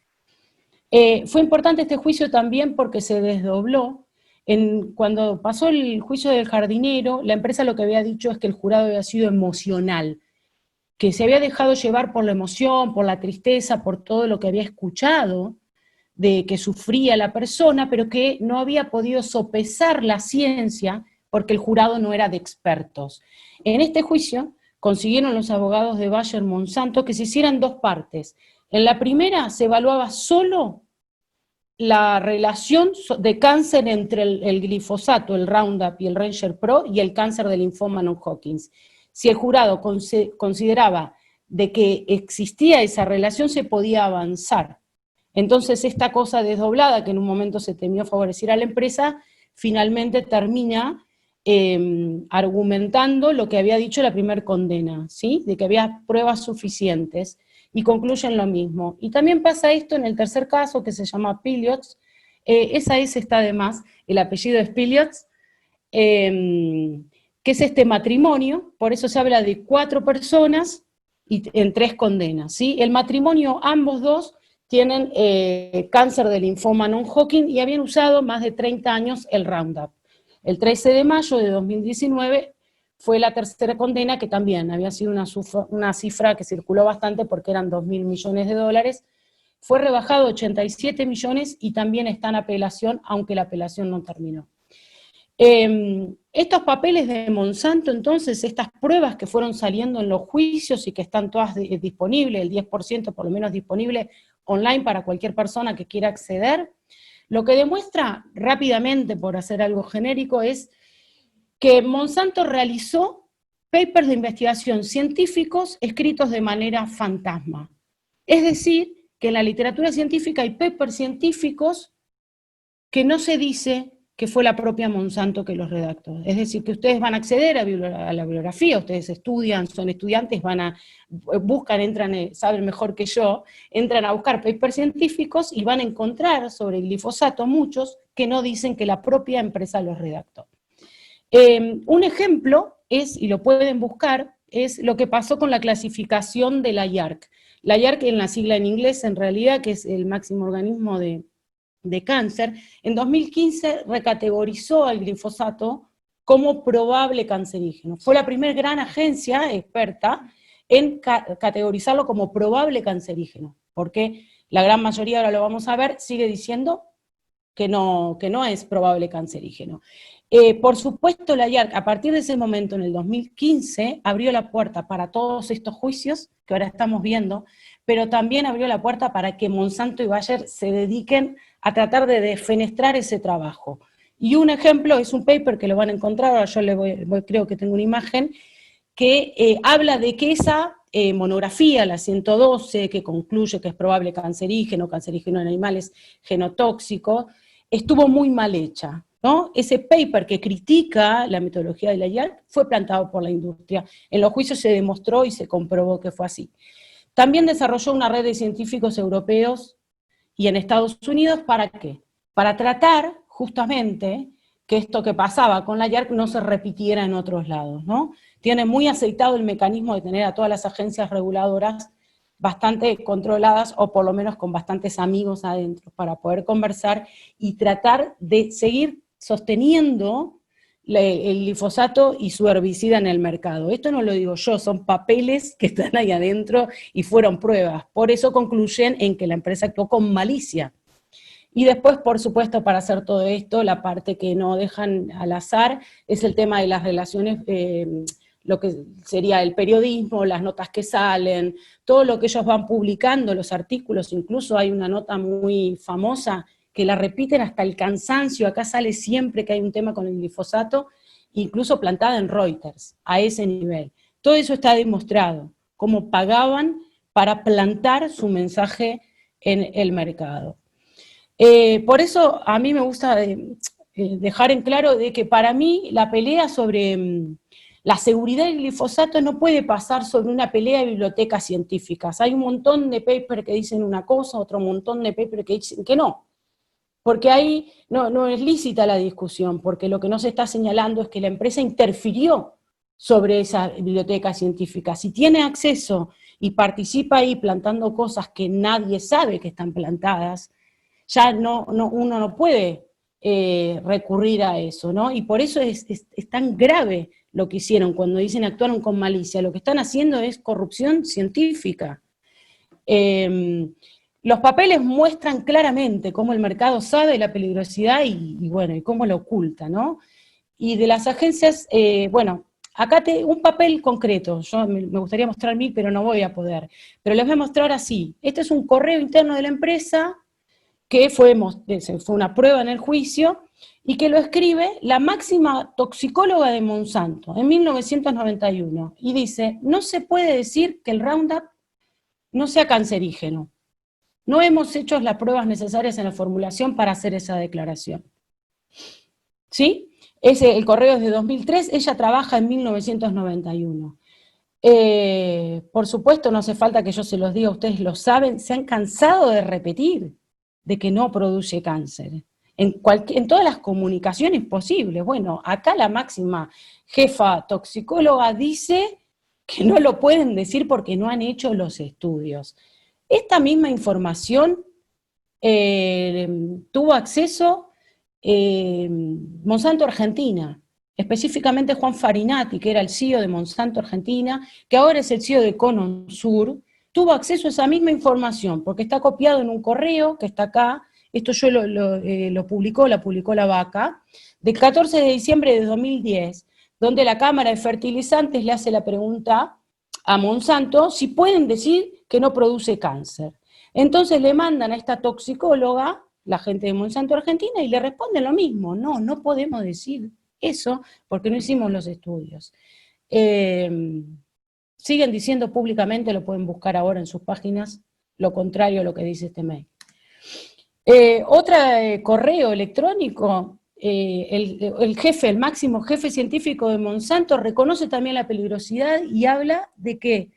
Fue importante este juicio también porque se desdobló. Cuando pasó el juicio del jardinero, la empresa lo que había dicho es que el jurado había sido emocional, que se había dejado llevar por la emoción, por la tristeza, por todo lo que había escuchado, de que sufría la persona, pero que no había podido sopesar la ciencia porque el jurado no era de expertos. En este juicio consiguieron los abogados de Bayer Monsanto que se hicieran 2 partes. En la primera se evaluaba solo la relación de cáncer entre el glifosato, el Roundup y el Ranger Pro y el cáncer de linfoma non-Hodgkin. Si el jurado consideraba de que existía esa relación, se podía avanzar. Entonces esta cosa desdoblada, que en un momento se temió favorecer a la empresa, finalmente termina argumentando lo que había dicho la primera condena, ¿sí? De que había pruebas suficientes, y concluyen lo mismo. Y también pasa esto en el tercer caso, que se llama Piliots, esa S está de más, el apellido es Piliots, que es este matrimonio, por eso se habla de 4 personas y en 3 condenas, ¿sí? El matrimonio, ambos dos, tienen cáncer de linfoma non-Hodgkin y habían usado más de 30 años el Roundup. El 13 de mayo de 2019 fue la tercera condena, que también había sido una cifra que circuló bastante porque eran 2.000 millones de dólares, fue rebajado a 87 millones y también está en apelación, aunque la apelación no terminó. Estos papeles de Monsanto, entonces, estas pruebas que fueron saliendo en los juicios y que están todas disponibles, el 10% por lo menos disponible online para cualquier persona que quiera acceder, lo que demuestra rápidamente, por hacer algo genérico, es que Monsanto realizó papers de investigación científicos escritos de manera fantasma. Es decir, que en la literatura científica hay papers científicos que no se dice que fue la propia Monsanto que los redactó. Es decir, que ustedes van a acceder a la bibliografía, ustedes estudian, son estudiantes, buscan, entran, saben mejor que yo, entran a buscar papers científicos y van a encontrar sobre el glifosato muchos que no dicen que la propia empresa los redactó. Un ejemplo es, y lo pueden buscar, es lo que pasó con la clasificación de la IARC. La IARC, en la sigla en inglés, en realidad, que es el máximo organismo de cáncer, en 2015 recategorizó al glifosato como probable cancerígeno. Fue la primera gran agencia experta en categorizarlo como probable cancerígeno, porque la gran mayoría, ahora lo vamos a ver, sigue diciendo que no es probable cancerígeno. Por supuesto, la IARC, a partir de ese momento, en el 2015, abrió la puerta para todos estos juicios que ahora estamos viendo, pero también abrió la puerta para que Monsanto y Bayer se dediquen a tratar de defenestrar ese trabajo. Y un ejemplo es un paper que lo van a encontrar, ahora yo creo que tengo una imagen, que habla de que esa monografía, la 112, que concluye que es probable cancerígeno en animales, genotóxico, estuvo muy mal hecha, ¿no? Ese paper que critica la metodología de la IARC fue plantado por la industria. En los juicios se demostró y se comprobó que fue así. También desarrolló una red de científicos europeos y en Estados Unidos, ¿para qué? Para tratar justamente que esto que pasaba con la IARC no se repitiera en otros lados, ¿no? Tiene muy aceitado el mecanismo de tener a todas las agencias reguladoras bastante controladas, o por lo menos con bastantes amigos adentro, para poder conversar y tratar de seguir sosteniendo el glifosato y su herbicida en el mercado. Esto no lo digo yo, son papeles que están ahí adentro y fueron pruebas. Por eso concluyen en que la empresa actuó con malicia. Y después, por supuesto, para hacer todo esto, la parte que no dejan al azar es el tema de las relaciones, lo que sería el periodismo, las notas que salen, todo lo que ellos van publicando, los artículos. Incluso hay una nota muy famosa que la repiten hasta el cansancio, acá sale siempre que hay un tema con el glifosato, incluso plantada en Reuters, a ese nivel. Todo eso está demostrado, cómo pagaban para plantar su mensaje en el mercado. Por eso a mí me gusta dejar en claro de que para mí la pelea sobre la seguridad del glifosato no puede pasar sobre una pelea de bibliotecas científicas. Hay un montón de papers que dicen una cosa, otro montón de papers que dicen que no. Porque ahí no es lícita la discusión, porque lo que no se está señalando es que la empresa interfirió sobre esa biblioteca científica. Si tiene acceso y participa ahí plantando cosas que nadie sabe que están plantadas, ya uno no puede recurrir a eso, ¿no? Y por eso es tan grave lo que hicieron cuando dicen actuaron con malicia. Lo que están haciendo es corrupción científica. Los papeles muestran claramente cómo el mercado sabe la peligrosidad y cómo lo oculta, ¿no? Y de las agencias, acá un papel concreto, yo me gustaría mostrar 1000, pero no voy a poder, pero les voy a mostrar así. Este es un correo interno de la empresa, que fue una prueba en el juicio, y que lo escribe la máxima toxicóloga de Monsanto, en 1991, y dice, no se puede decir que el Roundup no sea cancerígeno. No hemos hecho las pruebas necesarias en la formulación para hacer esa declaración. ¿Sí? El correo es de 2003, ella trabaja en 1991. Por supuesto, no hace falta que yo se los diga, ustedes lo saben, se han cansado de repetir de que no produce cáncer. En todas las comunicaciones posibles. Bueno, acá la máxima jefa toxicóloga dice que no lo pueden decir porque no han hecho los estudios. Esta misma información tuvo acceso Monsanto Argentina, específicamente Juan Farinati, que era el CEO de Monsanto Argentina, que ahora es el CEO de Conon Sur, tuvo acceso a esa misma información, porque está copiado en un correo que está acá, esto yo la publicó la Vaca, del 14 de diciembre de 2010, donde la Cámara de Fertilizantes le hace la pregunta a Monsanto si pueden decir que no produce cáncer. Entonces le mandan a esta toxicóloga, la gente de Monsanto Argentina, y le responden lo mismo, no podemos decir eso porque no hicimos los estudios. Siguen diciendo públicamente, lo pueden buscar ahora en sus páginas, lo contrario a lo que dice este mail. Otro correo electrónico, el máximo jefe científico de Monsanto reconoce también la peligrosidad y habla de que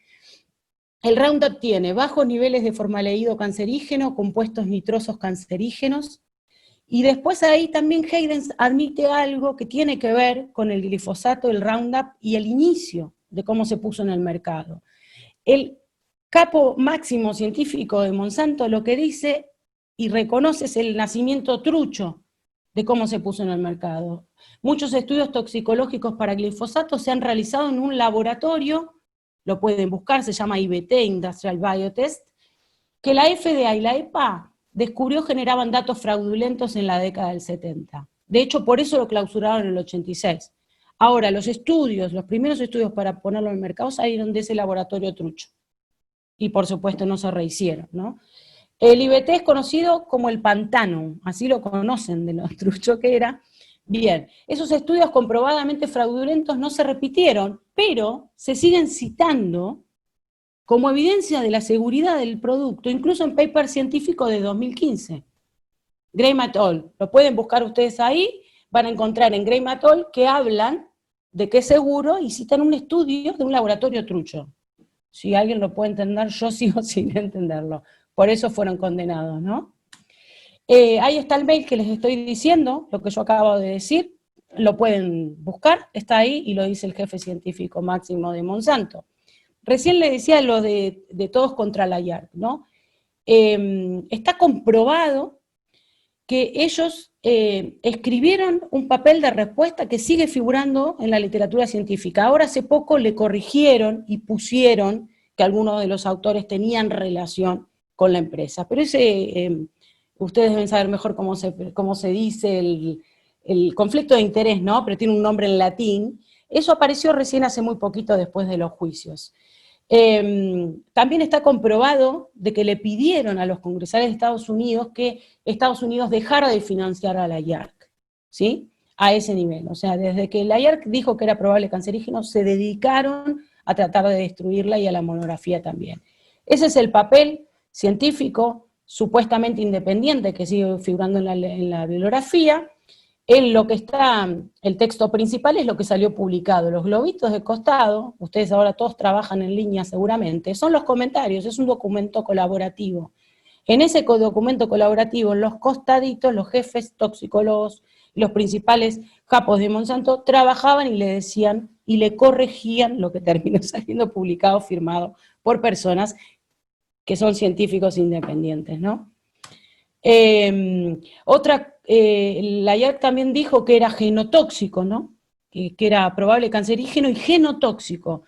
el Roundup tiene bajos niveles de formaldehído cancerígeno, compuestos nitrosos cancerígenos, y después ahí también Hayden admite algo que tiene que ver con el glifosato, el Roundup y el inicio de cómo se puso en el mercado. El capo máximo científico de Monsanto lo que dice y reconoce es el nacimiento trucho de cómo se puso en el mercado. Muchos estudios toxicológicos para glifosato se han realizado en un laboratorio, lo pueden buscar, se llama IBT, Industrial Biotest, que la FDA y la EPA descubrió generaban datos fraudulentos en la década del 70. De hecho, por eso lo clausuraron en el 86. Ahora, los primeros estudios para ponerlo en el mercado salieron de ese laboratorio trucho. Y por supuesto no se rehicieron, ¿no? El IBT es conocido como el pantano, así lo conocen de lo trucho que era. Bien, esos estudios comprobadamente fraudulentos no se repitieron, pero se siguen citando como evidencia de la seguridad del producto, incluso en paper científico de 2015. Graham et al. Lo pueden buscar ustedes ahí, van a encontrar en Graham et al. Que hablan de que es seguro y citan un estudio de un laboratorio trucho. Si alguien lo puede entender, yo sigo sin entenderlo. Por eso fueron condenados, ¿no? Ahí está el mail que les estoy diciendo, lo que yo acabo de decir, lo pueden buscar, está ahí y lo dice el jefe científico máximo de Monsanto. Recién le decía lo de todos contra la IARC, ¿no? Está comprobado que ellos escribieron un papel de respuesta que sigue figurando en la literatura científica. Ahora hace poco le corrigieron y pusieron que algunos de los autores tenían relación con la empresa, pero ese, ustedes deben saber mejor cómo se dice el conflicto de interés, ¿no? Pero tiene un nombre en latín. Eso apareció recién hace muy poquito después de los juicios. También está comprobado de que le pidieron a los congresales de Estados Unidos que Estados Unidos dejara de financiar a la IARC, ¿sí? A ese nivel. O sea, desde que la IARC dijo que era probable cancerígeno, se dedicaron a tratar de destruirla y a la monografía también. Ese es el papel científico supuestamente independiente que sigue figurando en la bibliografía. En lo que está, el texto principal es lo que salió publicado. Los globitos de costado, ustedes ahora todos trabajan en línea seguramente, son los comentarios, es un documento colaborativo. En ese documento colaborativo, en los costaditos, los jefes toxicólogos, los principales capos de Monsanto, trabajaban y le decían y le corregían lo que terminó saliendo publicado, firmado por personas que son científicos independientes, ¿no? La IARC también dijo que era genotóxico, ¿no? Que era probable cancerígeno y genotóxico.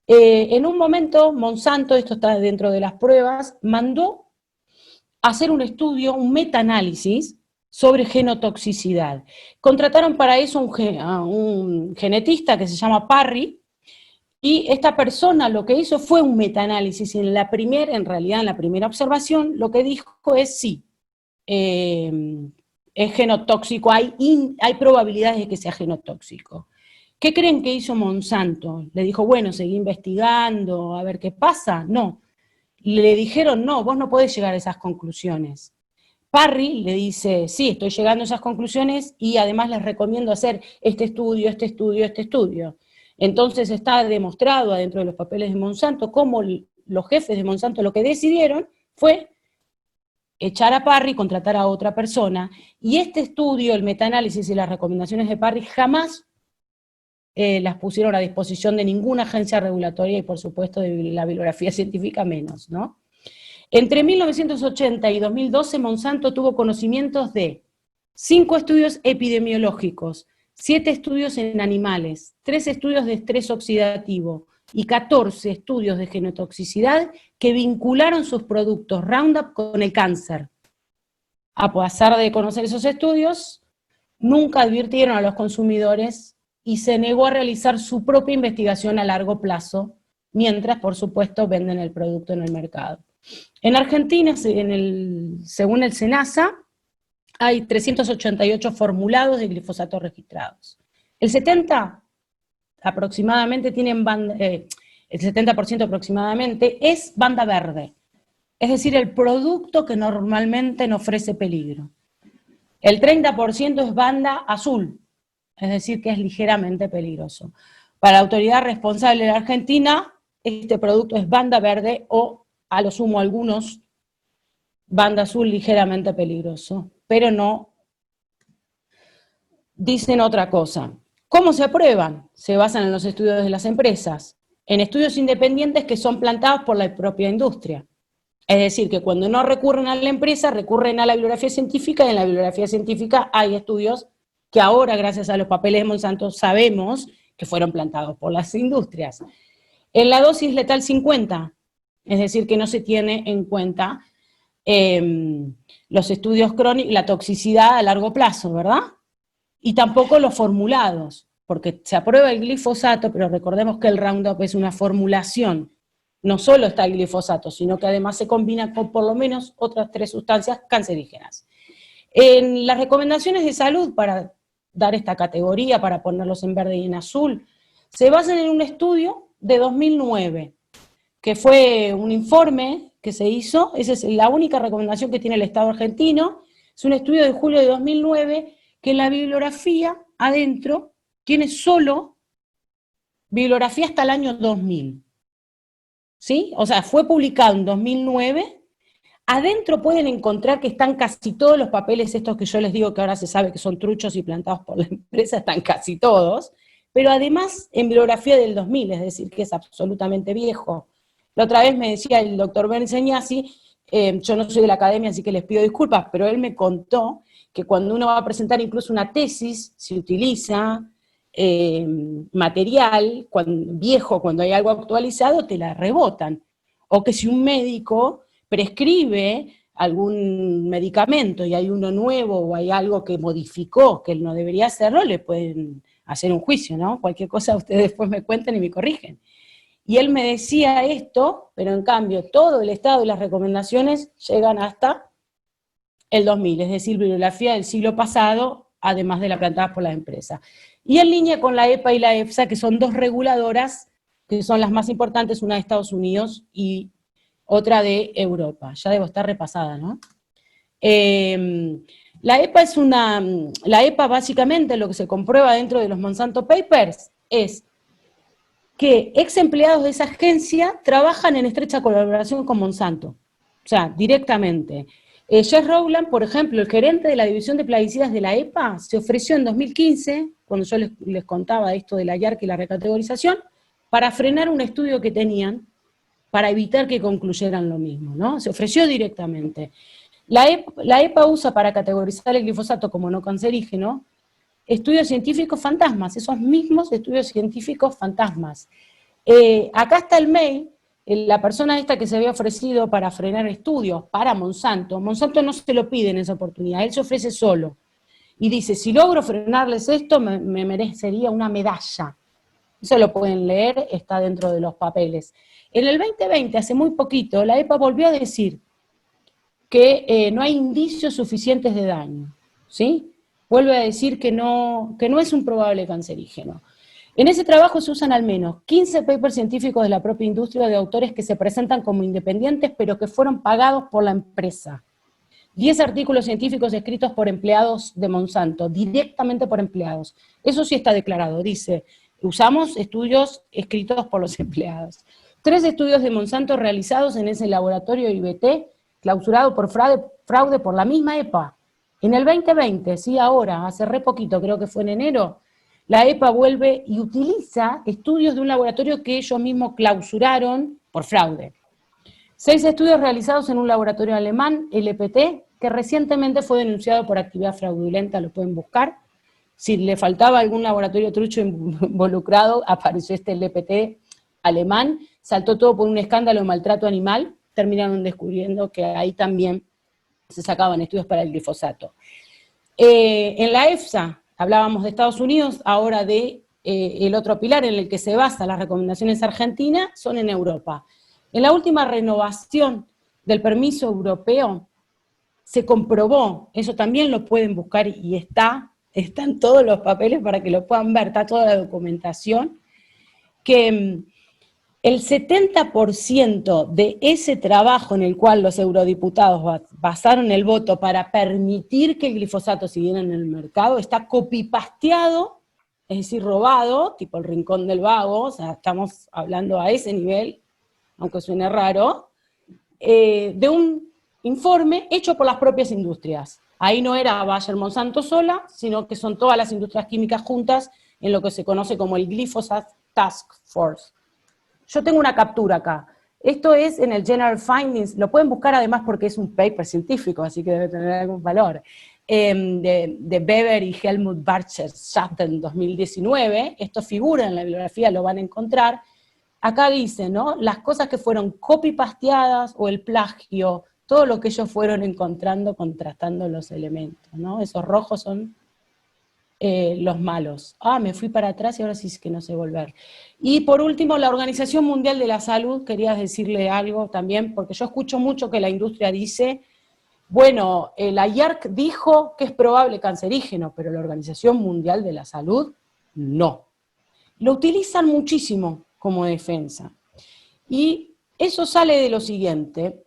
En un momento, Monsanto, esto está dentro de las pruebas, mandó a hacer un estudio, un metaanálisis sobre genotoxicidad. Contrataron para eso a un genetista que se llama Parry, y esta persona lo que hizo fue un metaanálisis, y en realidad en la primera observación, lo que dijo es sí, es genotóxico, hay probabilidades de que sea genotóxico. ¿Qué creen que hizo Monsanto? Le dijo, bueno, seguí investigando, a ver qué pasa. No, le dijeron, no, vos no podés llegar a esas conclusiones. Parry le dice, sí, estoy llegando a esas conclusiones y además les recomiendo hacer este estudio, este estudio, este estudio. Entonces está demostrado adentro de los papeles de Monsanto cómo los jefes de Monsanto lo que decidieron fue echar a Parry, contratar a otra persona, y este estudio, el metaanálisis y las recomendaciones de Parry jamás las pusieron a disposición de ninguna agencia regulatoria y por supuesto de la bibliografía científica menos, ¿no? Entre 1980 y 2012 Monsanto tuvo conocimientos de 5 estudios epidemiológicos, 7 estudios en animales, 3 estudios de estrés oxidativo y 14 estudios de genotoxicidad que vincularon sus productos Roundup con el cáncer. A pesar de conocer esos estudios, nunca advirtieron a los consumidores y se negó a realizar su propia investigación a largo plazo, mientras, por supuesto, venden el producto en el mercado. En Argentina, según el SENASA, hay 388 formulados de glifosato registrados. El 70% aproximadamente es banda verde, es decir, el producto que normalmente no ofrece peligro. El 30% es banda azul, es decir, que es ligeramente peligroso. Para la autoridad responsable de la Argentina, este producto es banda verde o, a lo sumo algunos, banda azul ligeramente peligroso, pero no dicen otra cosa. ¿Cómo se aprueban? Se basan en los estudios de las empresas, en estudios independientes que son plantados por la propia industria. Es decir, que cuando no recurren a la empresa, recurren a la bibliografía científica, y en la bibliografía científica hay estudios que ahora, gracias a los papeles de Monsanto, sabemos que fueron plantados por las industrias. En la dosis letal 50, es decir, que no se tiene en cuenta los estudios crónicos, la toxicidad a largo plazo, ¿verdad? Y tampoco los formulados, porque se aprueba el glifosato, pero recordemos que el Roundup es una formulación. No solo está el glifosato, sino que además se combina con por lo menos otras 3 sustancias cancerígenas. En las recomendaciones de salud, para dar esta categoría, para ponerlos en verde y en azul, se basan en un estudio de 2009, que fue un informe que se hizo, esa es la única recomendación que tiene el Estado argentino, es un estudio de julio de 2009, que en la bibliografía adentro tiene solo bibliografía hasta el año 2000. ¿sí? O sea, fue publicado en 2009. Adentro pueden encontrar que están casi todos los papeles estos que yo les digo que ahora se sabe que son truchos y plantados por la empresa, están casi todos, pero además en bibliografía del 2000, es decir, que es absolutamente viejo. La otra vez me decía el doctor Ben Señasi, yo no soy de la academia, así que les pido disculpas, pero él me contó que cuando uno va a presentar incluso una tesis, se utiliza material viejo, cuando hay algo actualizado, te la rebotan. O que si un médico prescribe algún medicamento y hay uno nuevo o hay algo que modificó, que él no debería hacerlo, le pueden hacer un juicio, ¿no? Cualquier cosa ustedes después me cuentan y me corrigen. Y él me decía esto, pero en cambio todo el estado y las recomendaciones llegan hasta el 2000, es decir, bibliografía del siglo pasado, además de la plantada por la empresa. Y en línea con la EPA y la EFSA, que son dos reguladoras, que son las más importantes, una de Estados Unidos y otra de Europa. Ya debo estar repasada, ¿no? La EPA básicamente lo que se comprueba dentro de los Monsanto Papers es que ex empleados de esa agencia trabajan en estrecha colaboración con Monsanto, o sea, directamente. Jess Rowland, por ejemplo, el gerente de la división de plaguicidas de la EPA, se ofreció en 2015, cuando yo les contaba esto de la IARC y la recategorización, para frenar un estudio que tenían para evitar que concluyeran lo mismo, ¿no? Se ofreció directamente. La EPA usa para categorizar el glifosato como no cancerígeno estudios científicos fantasmas, esos mismos estudios científicos fantasmas. Acá está el mail, la persona esta que se había ofrecido para frenar estudios para Monsanto no se lo pide en esa oportunidad, él se ofrece solo. Y dice, si logro frenarles esto, me merecería una medalla. Eso lo pueden leer, está dentro de los papeles. En el 2020, hace muy poquito, la EPA volvió a decir que no hay indicios suficientes de daño, ¿sí? Vuelve a decir que no es un probable cancerígeno. En ese trabajo se usan al menos 15 papers científicos de la propia industria de autores que se presentan como independientes, pero que fueron pagados por la empresa. 10 artículos científicos escritos por empleados de Monsanto, directamente por empleados. Eso sí está declarado, dice, usamos estudios escritos por los empleados. 3 estudios de Monsanto realizados en ese laboratorio IBT, clausurado por fraude por la misma EPA. En el 2020, sí, ahora, hace re poquito, creo que fue en enero, la EPA vuelve y utiliza estudios de un laboratorio que ellos mismos clausuraron por fraude. 6 estudios realizados en un laboratorio alemán, LPT, que recientemente fue denunciado por actividad fraudulenta, lo pueden buscar. Si le faltaba algún laboratorio trucho involucrado, apareció este LPT alemán, saltó todo por un escándalo de maltrato animal, terminaron descubriendo que ahí también se sacaban estudios para el glifosato. En la EFSA, hablábamos de Estados Unidos, ahora de el otro pilar en el que se basan las recomendaciones argentinas, son en Europa. En la última renovación del permiso europeo, se comprobó, eso también lo pueden buscar y están todos los papeles para que lo puedan ver, está toda la documentación, que el 70% de ese trabajo en el cual los eurodiputados basaron el voto para permitir que el glifosato siguiera en el mercado, está copy-pasteado, es decir, robado, tipo el Rincón del Vago, o sea, estamos hablando a ese nivel, aunque suene raro, de un informe hecho por las propias industrias. Ahí no era Bayer Monsanto sola, sino que son todas las industrias químicas juntas en lo que se conoce como el Glyphosate Task Force. Yo tengo una captura acá. Esto es en el General Findings, lo pueden buscar además porque es un paper científico, así que debe tener algún valor, de Weber y Helmut Barcher-Schatten 2019, esto figura en la bibliografía, lo van a encontrar. Acá dice, ¿no? Las cosas que fueron copy-pasteadas o el plagio, todo lo que ellos fueron encontrando, contrastando los elementos, ¿no? Esos rojos son los malos. Me fui para atrás y ahora sí es que no sé volver. Y por último, la Organización Mundial de la Salud, quería decirle algo también, porque yo escucho mucho que la industria dice, bueno, la IARC dijo que es probable cancerígeno, pero la Organización Mundial de la Salud, no. Lo utilizan muchísimo como defensa. Y eso sale de lo siguiente,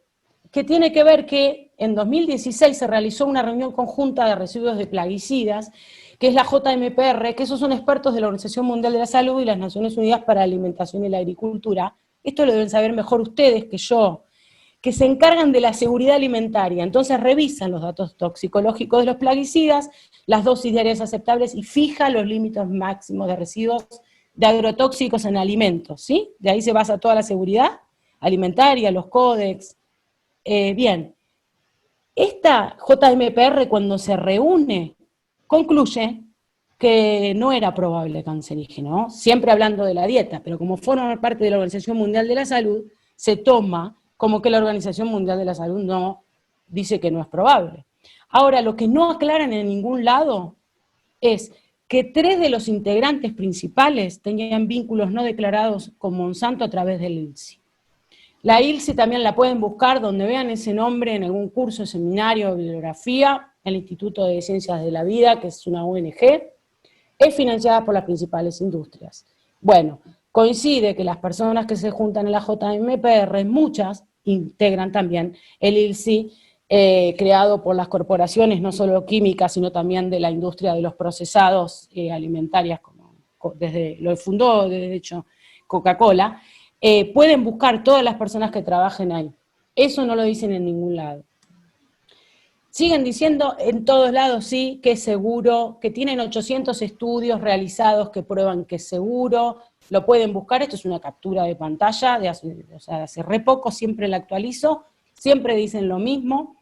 que tiene que ver que en 2016 se realizó una reunión conjunta de residuos de plaguicidas, que es la JMPR, que esos son expertos de la Organización Mundial de la Salud y las Naciones Unidas para la Alimentación y la Agricultura, esto lo deben saber mejor ustedes que yo, que se encargan de la seguridad alimentaria. Entonces revisan los datos toxicológicos de los plaguicidas, las dosis diarias aceptables y fija los límites máximos de residuos de agrotóxicos en alimentos, ¿sí? De ahí se basa toda la seguridad alimentaria, los códex. Bien, esta JMPR cuando se reúne concluye que no era probable cancerígeno, ¿no? Siempre hablando de la dieta, pero como forma parte de la Organización Mundial de la Salud, se toma como que la Organización Mundial de la Salud no dice que no es probable. Ahora, lo que no aclaran en ningún lado es que 3 de los integrantes principales tenían vínculos no declarados con Monsanto a través del ILSI. La ILSI también la pueden buscar donde vean ese nombre en algún curso, seminario, bibliografía, el Instituto de Ciencias de la Vida, que es una ONG, es financiada por las principales industrias. Bueno, coincide que las personas que se juntan en la JMPR, muchas integran también el ILSI, creado por las corporaciones, no solo químicas, sino también de la industria de los procesados alimentarias, desde lo fundó, de hecho, Coca-Cola. Pueden buscar todas las personas que trabajen ahí. Eso no lo dicen en ningún lado. Siguen diciendo en todos lados, sí, que es seguro, que tienen 800 estudios realizados que prueban que es seguro, lo pueden buscar, esto es una captura de pantalla, hace re poco, siempre la actualizo, siempre dicen lo mismo.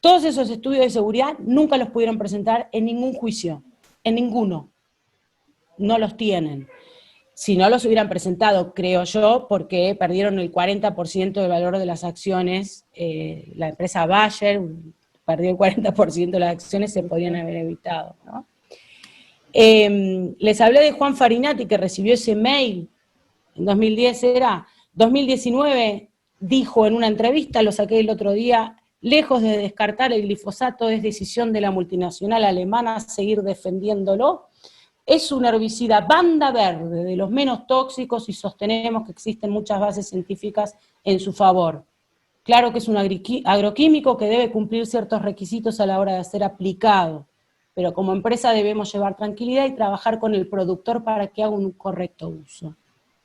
Todos esos estudios de seguridad nunca los pudieron presentar en ningún juicio, en ninguno, no los tienen. Si no los hubieran presentado, creo yo, porque perdieron el 40% del valor de las acciones, la empresa Bayer perdió el 40% de las acciones, se podían haber evitado, ¿no? Les hablé de Juan Farinati, que recibió ese mail, en 2010 era, 2019 dijo en una entrevista, lo saqué el otro día, lejos de descartar el glifosato, es decisión de la multinacional alemana seguir defendiéndolo. Es un herbicida banda verde, de los menos tóxicos, y sostenemos que existen muchas bases científicas en su favor. Claro que es un agroquímico que debe cumplir ciertos requisitos a la hora de ser aplicado, pero como empresa debemos llevar tranquilidad y trabajar con el productor para que haga un correcto uso,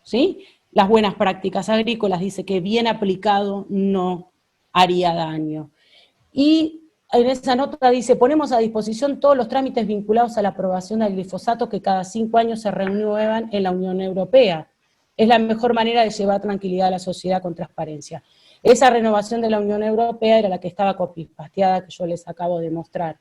¿sí? Las buenas prácticas agrícolas dice que bien aplicado no haría daño. Y en esa nota dice, ponemos a disposición todos los trámites vinculados a la aprobación del glifosato que cada 5 años se renuevan en la Unión Europea. Es la mejor manera de llevar tranquilidad a la sociedad con transparencia. Esa renovación de la Unión Europea era la que estaba copy-pasteada, que yo les acabo de mostrar.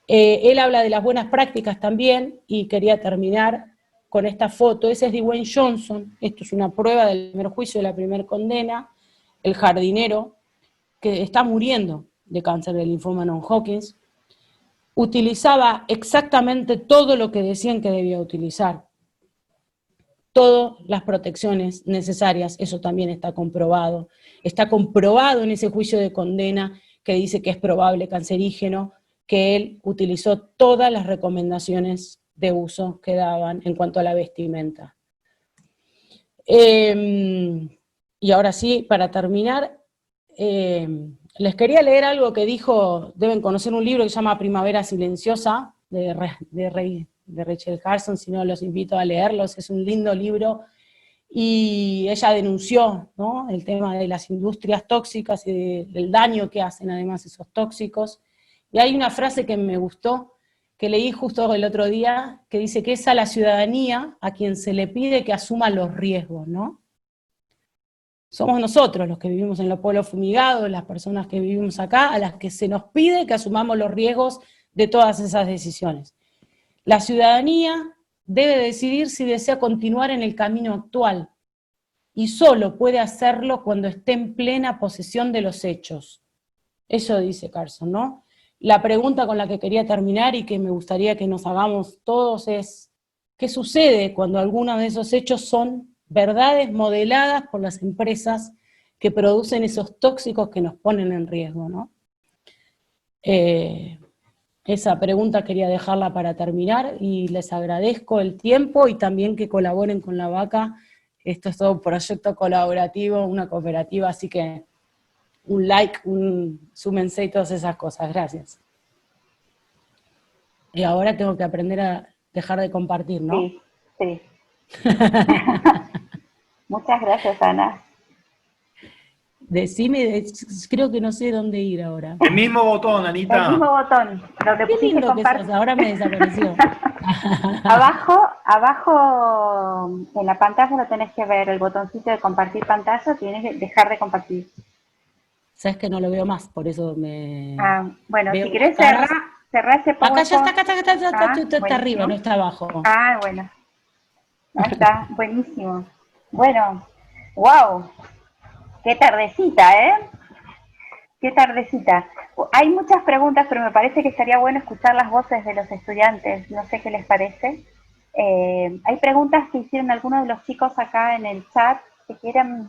Él habla de las buenas prácticas también, y quería terminar con esta foto. Ese es Dwayne Johnson, esto es una prueba del primer juicio, de la primera condena, el jardinero, que está muriendo de cáncer de linfoma non-Hodgkin, utilizaba exactamente todo lo que decían que debía utilizar. Todas las protecciones necesarias, eso también está comprobado. Está comprobado en ese juicio de condena que dice que es probable cancerígeno, que él utilizó todas las recomendaciones de uso que daban en cuanto a la vestimenta. Y ahora sí, para terminar, les quería leer algo que dijo, deben conocer un libro que se llama Primavera Silenciosa, de Rachel Carson, si no los invito a leerlos, es un lindo libro, y ella denunció, ¿no?, el tema de las industrias tóxicas y del daño que hacen además esos tóxicos, y hay una frase que me gustó, que leí justo el otro día, que dice que es a la ciudadanía a quien se le pide que asuma los riesgos, ¿no? Somos nosotros los que vivimos en los pueblos fumigados, las personas que vivimos acá, a las que se nos pide que asumamos los riesgos de todas esas decisiones. La ciudadanía debe decidir si desea continuar en el camino actual, y solo puede hacerlo cuando esté en plena posesión de los hechos. Eso dice Carson, ¿no? La pregunta con la que quería terminar y que me gustaría que nos hagamos todos es, ¿qué sucede cuando algunos de esos hechos son verdades modeladas por las empresas que producen esos tóxicos que nos ponen en riesgo, ¿no? Esa pregunta quería dejarla para terminar, y les agradezco el tiempo y también que colaboren con La Vaca. Esto es todo un proyecto colaborativo, una cooperativa, así que un like, súmense y todas esas cosas. Gracias. Y ahora tengo que aprender a dejar de compartir, ¿no? Sí, sí. Muchas gracias, Ana. Decime, creo que no sé dónde ir ahora. El mismo botón, El Anita. mismo botón, donde Qué pusiste lindo que compartir. sos, ahora me desapareció. Abajo en la pantalla lo tenés que ver, el botoncito de compartir pantalla, tienes que dejar de compartir. Sabes que no lo veo más, por eso me Bueno, si veo las querés caras. cerrar ese Acá ya está, PowerPoint. está arriba, Buenísimo. no está abajo. Bueno, ahí está, buenísimo. Bueno, wow, qué tardecita, ¿eh? Qué tardecita. Hay muchas preguntas, pero me parece que estaría bueno escuchar las voces de los estudiantes. No sé qué les parece. Hay preguntas que hicieron algunos de los chicos acá en el chat. Si quieren,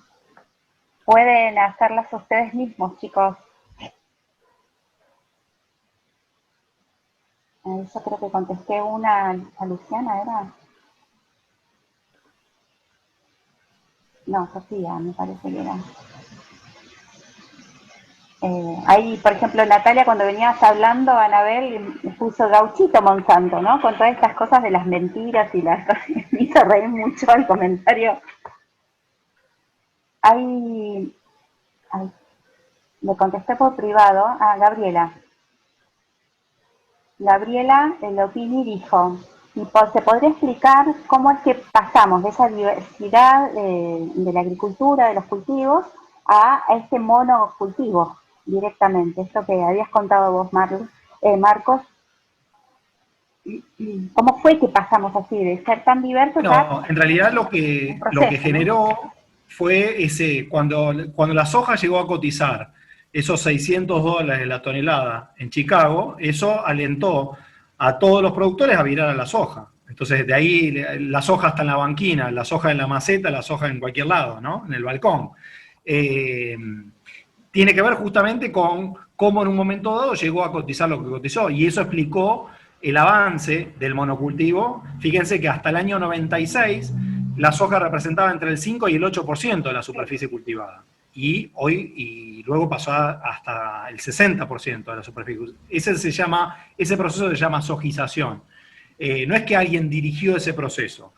pueden hacerlas ustedes mismos, chicos. Yo creo que contesté una a Luciana, ¿era? No, Sofía, me parece que era. Ahí, por ejemplo, Natalia, cuando venías hablando, Anabel puso Gauchito Monsanto, ¿no? Con todas estas cosas de las mentiras y las cosas. Me hizo reír mucho el comentario. Ahí, le contesté por privado a Gabriela. Gabriela Lopini dijo, ¿se podría explicar cómo es que pasamos de esa diversidad de la agricultura, de los cultivos, a este monocultivo directamente? Esto que habías contado vos, Marcos. ¿Cómo fue que pasamos así de ser tan diversos No, a en realidad lo un que proceso, ¿no? generó fue cuando la soja llegó a cotizar esos $600 la tonelada en Chicago, eso alentó a todos los productores a virar a la soja. Entonces, de ahí la soja está en la banquina, la soja en la maceta, la soja en cualquier lado, ¿no? En el balcón. Tiene que ver justamente con cómo en un momento dado llegó a cotizar lo que cotizó, y eso explicó el avance del monocultivo. Fíjense que hasta el año 96 la soja representaba entre el 5 y el 8% de la superficie cultivada. Y luego pasó hasta el 60% de la superficie. Ese proceso se llama sojización. No es que alguien dirigió ese proceso.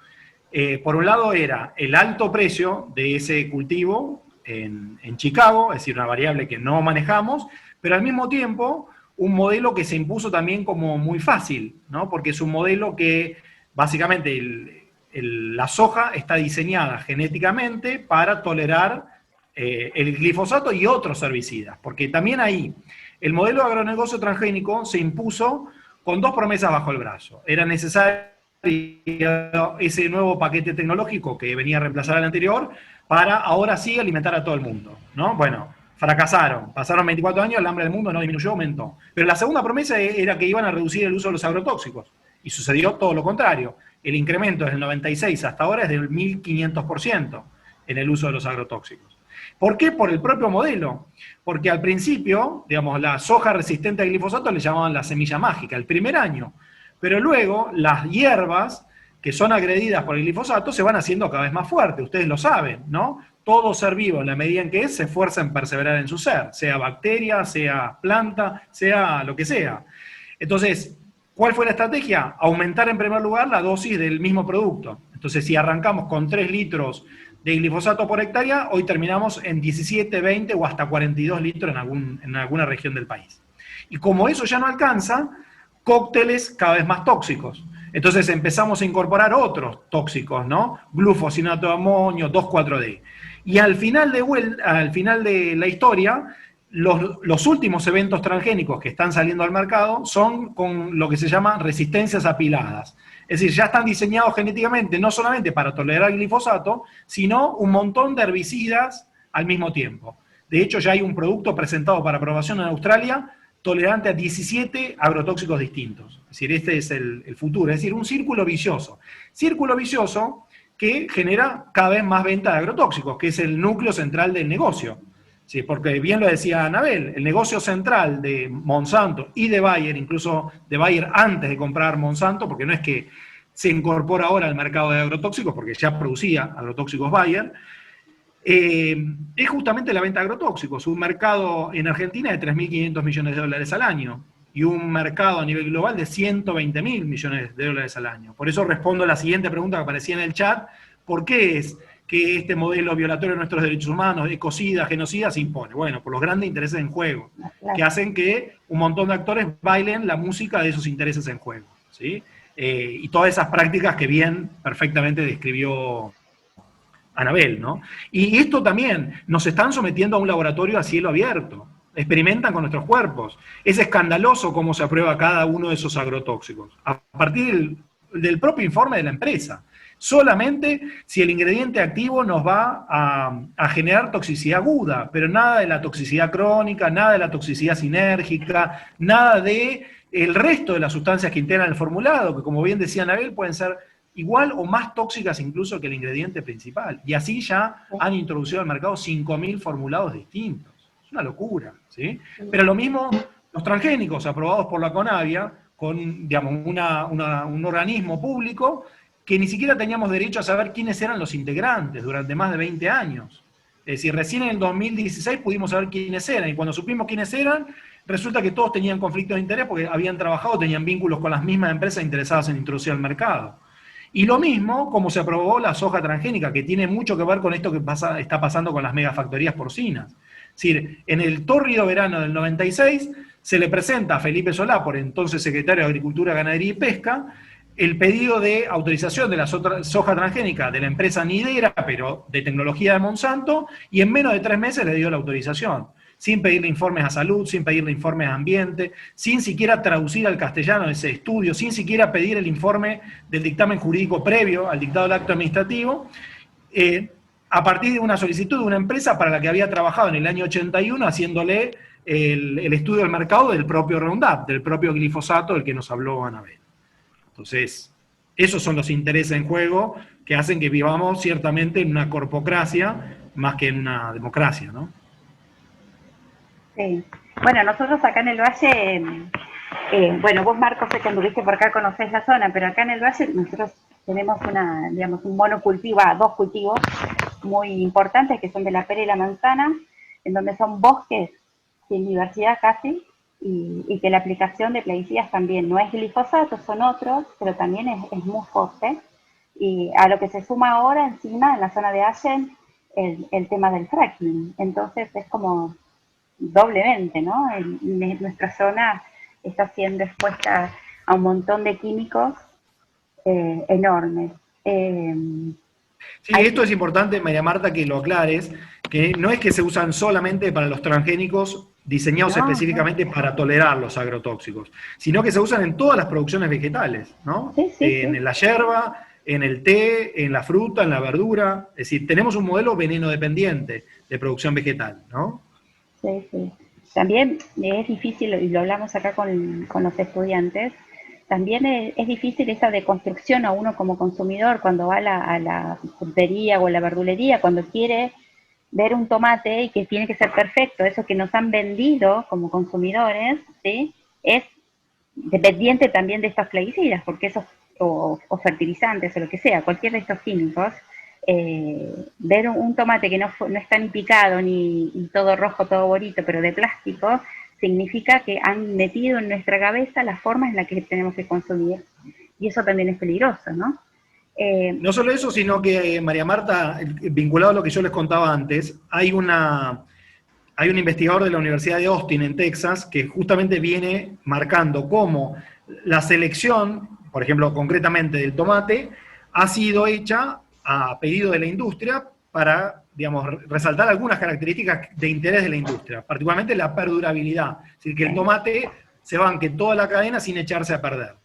Por un lado era el alto precio de ese cultivo en Chicago, es decir, una variable que no manejamos, pero al mismo tiempo un modelo que se impuso también como muy fácil, ¿no? Porque es un modelo que básicamente la soja está diseñada genéticamente para tolerar el glifosato y otros herbicidas, porque también ahí el modelo de agronegocio transgénico se impuso con dos promesas bajo el brazo. Era necesario ese nuevo paquete tecnológico que venía a reemplazar al anterior para ahora sí alimentar a todo el mundo, ¿no? Bueno, fracasaron, pasaron 24 años, el hambre del mundo no disminuyó, aumentó. Pero la segunda promesa era que iban a reducir el uso de los agrotóxicos, y sucedió todo lo contrario. El incremento desde el 96 hasta ahora es del 1500% en el uso de los agrotóxicos. ¿Por qué? Por el propio modelo. Porque al principio, digamos, la soja resistente al glifosato le llamaban la semilla mágica, el primer año. Pero luego las hierbas que son agredidas por el glifosato se van haciendo cada vez más fuertes, ustedes lo saben, ¿no? Todo ser vivo, en la medida en que se esfuerza en perseverar en su ser, sea bacteria, sea planta, sea lo que sea. Entonces, ¿cuál fue la estrategia? Aumentar en primer lugar la dosis del mismo producto. Entonces, si arrancamos con 3 litros de glifosato por hectárea, hoy terminamos en 17, 20 o hasta 42 litros en alguna región del país. Y como eso ya no alcanza, cócteles cada vez más tóxicos. Entonces empezamos a incorporar otros tóxicos, ¿no? Glufosinato de amonio, 2,4-D. Y al final de la historia, los últimos eventos transgénicos que están saliendo al mercado son con lo que se llama resistencias apiladas. Es decir, ya están diseñados genéticamente no solamente para tolerar el glifosato, sino un montón de herbicidas al mismo tiempo. De hecho, ya hay un producto presentado para aprobación en Australia tolerante a 17 agrotóxicos distintos. Es decir, este es el futuro, es decir, un círculo vicioso. Círculo vicioso que genera cada vez más venta de agrotóxicos, que es el núcleo central del negocio. Sí, porque bien lo decía Anabel, el negocio central de Monsanto y de Bayer, incluso de Bayer antes de comprar Monsanto, porque no es que se incorpora ahora al mercado de agrotóxicos, porque ya producía agrotóxicos Bayer, es justamente la venta de agrotóxicos, un mercado en Argentina de 3.500 millones de dólares al año y un mercado a nivel global de 120.000 millones de dólares al año. Por eso respondo a la siguiente pregunta que aparecía en el chat: ¿por qué es que este modelo violatorio de nuestros derechos humanos, ecocida, genocida, se impone? Bueno, por los grandes intereses en juego, que hacen que un montón de actores bailen la música de esos intereses en juego, ¿sí? Y todas esas prácticas que bien, perfectamente describió Anabel, ¿no? Y esto también, nos están sometiendo a un laboratorio a cielo abierto, experimentan con nuestros cuerpos. Es escandaloso cómo se aprueba cada uno de esos agrotóxicos, a partir del propio informe de la empresa. Solamente si el ingrediente activo nos va a generar toxicidad aguda, pero nada de la toxicidad crónica, nada de la toxicidad sinérgica, nada de el resto de las sustancias que integran el formulado, que como bien decía Anabel, pueden ser igual o más tóxicas incluso que el ingrediente principal. Y así ya han introducido al mercado 5.000 formulados distintos. Es una locura, ¿sí? Pero lo mismo los transgénicos aprobados por la CONAVIA, con, digamos, un organismo público que ni siquiera teníamos derecho a saber quiénes eran los integrantes durante más de 20 años. Es decir, recién en el 2016 pudimos saber quiénes eran, y cuando supimos quiénes eran, resulta que todos tenían conflictos de interés porque habían trabajado, tenían vínculos con las mismas empresas interesadas en introducir al mercado. Y lo mismo como se aprobó la soja transgénica, que tiene mucho que ver con esto que está pasando con las megafactorías porcinas. Es decir, en el tórrido verano del 96 se le presenta a Felipe Solá, por entonces secretario de Agricultura, Ganadería y Pesca, el pedido de autorización de la soja transgénica de la empresa Nidera, pero de tecnología de Monsanto, y en menos de 3 meses le dio la autorización, sin pedirle informes a salud, sin pedirle informes a ambiente, sin siquiera traducir al castellano ese estudio, sin siquiera pedir el informe del dictamen jurídico previo al dictado del acto administrativo, a partir de una solicitud de una empresa para la que había trabajado en el año 81, haciéndole el estudio del mercado del propio Roundup, del propio glifosato del que nos habló Anabel. Entonces, esos son los intereses en juego que hacen que vivamos ciertamente en una corpocracia más que en una democracia, ¿no? Sí. Bueno, nosotros acá en el Valle, bueno, vos Marcos, sé que anduviste por acá, conocés la zona, pero acá en el Valle nosotros tenemos digamos, un monocultivo, dos cultivos muy importantes que son de la pera y la manzana, en donde son bosques sin diversidad casi, y que la aplicación de plaguicidas también no es glifosato, son otros, pero también es muy fuerte. Y a lo que se suma ahora encima, en la zona de Allen, el tema del fracking. Entonces es como doblemente, ¿no? Nuestra zona está siendo expuesta a un montón de químicos enormes. Sí, esto es importante, María Marta, que lo aclares, que no es que se usan solamente para los transgénicos diseñados específicamente para tolerar los agrotóxicos, sino que se usan en todas las producciones vegetales, ¿no? Sí, en la yerba, en el té, en la fruta, en la verdura. Es decir, tenemos un modelo veneno dependiente de producción vegetal, ¿no? Sí, sí. También es difícil, y lo hablamos acá con los estudiantes, también es difícil esa deconstrucción a uno como consumidor cuando va a la frutería o a la verdulería, cuando quiere ver un tomate y que tiene que ser perfecto, eso que nos han vendido como consumidores, ¿sí? Es dependiente también de estos plaguicidas, porque esos, o fertilizantes o lo que sea, cualquier de estos químicos, ver un tomate que no está ni picado ni todo rojo, todo bonito, pero de plástico, significa que han metido en nuestra cabeza las formas en las que tenemos que consumir. Y eso también es peligroso, ¿no? No solo eso, sino que, María Marta, vinculado a lo que yo les contaba antes, hay un investigador de la Universidad de Austin, en Texas, que justamente viene marcando cómo la selección, por ejemplo, concretamente del tomate, ha sido hecha a pedido de la industria para, digamos, resaltar algunas características de interés de la industria, particularmente la perdurabilidad, es decir, que el tomate se banque toda la cadena sin echarse a perder.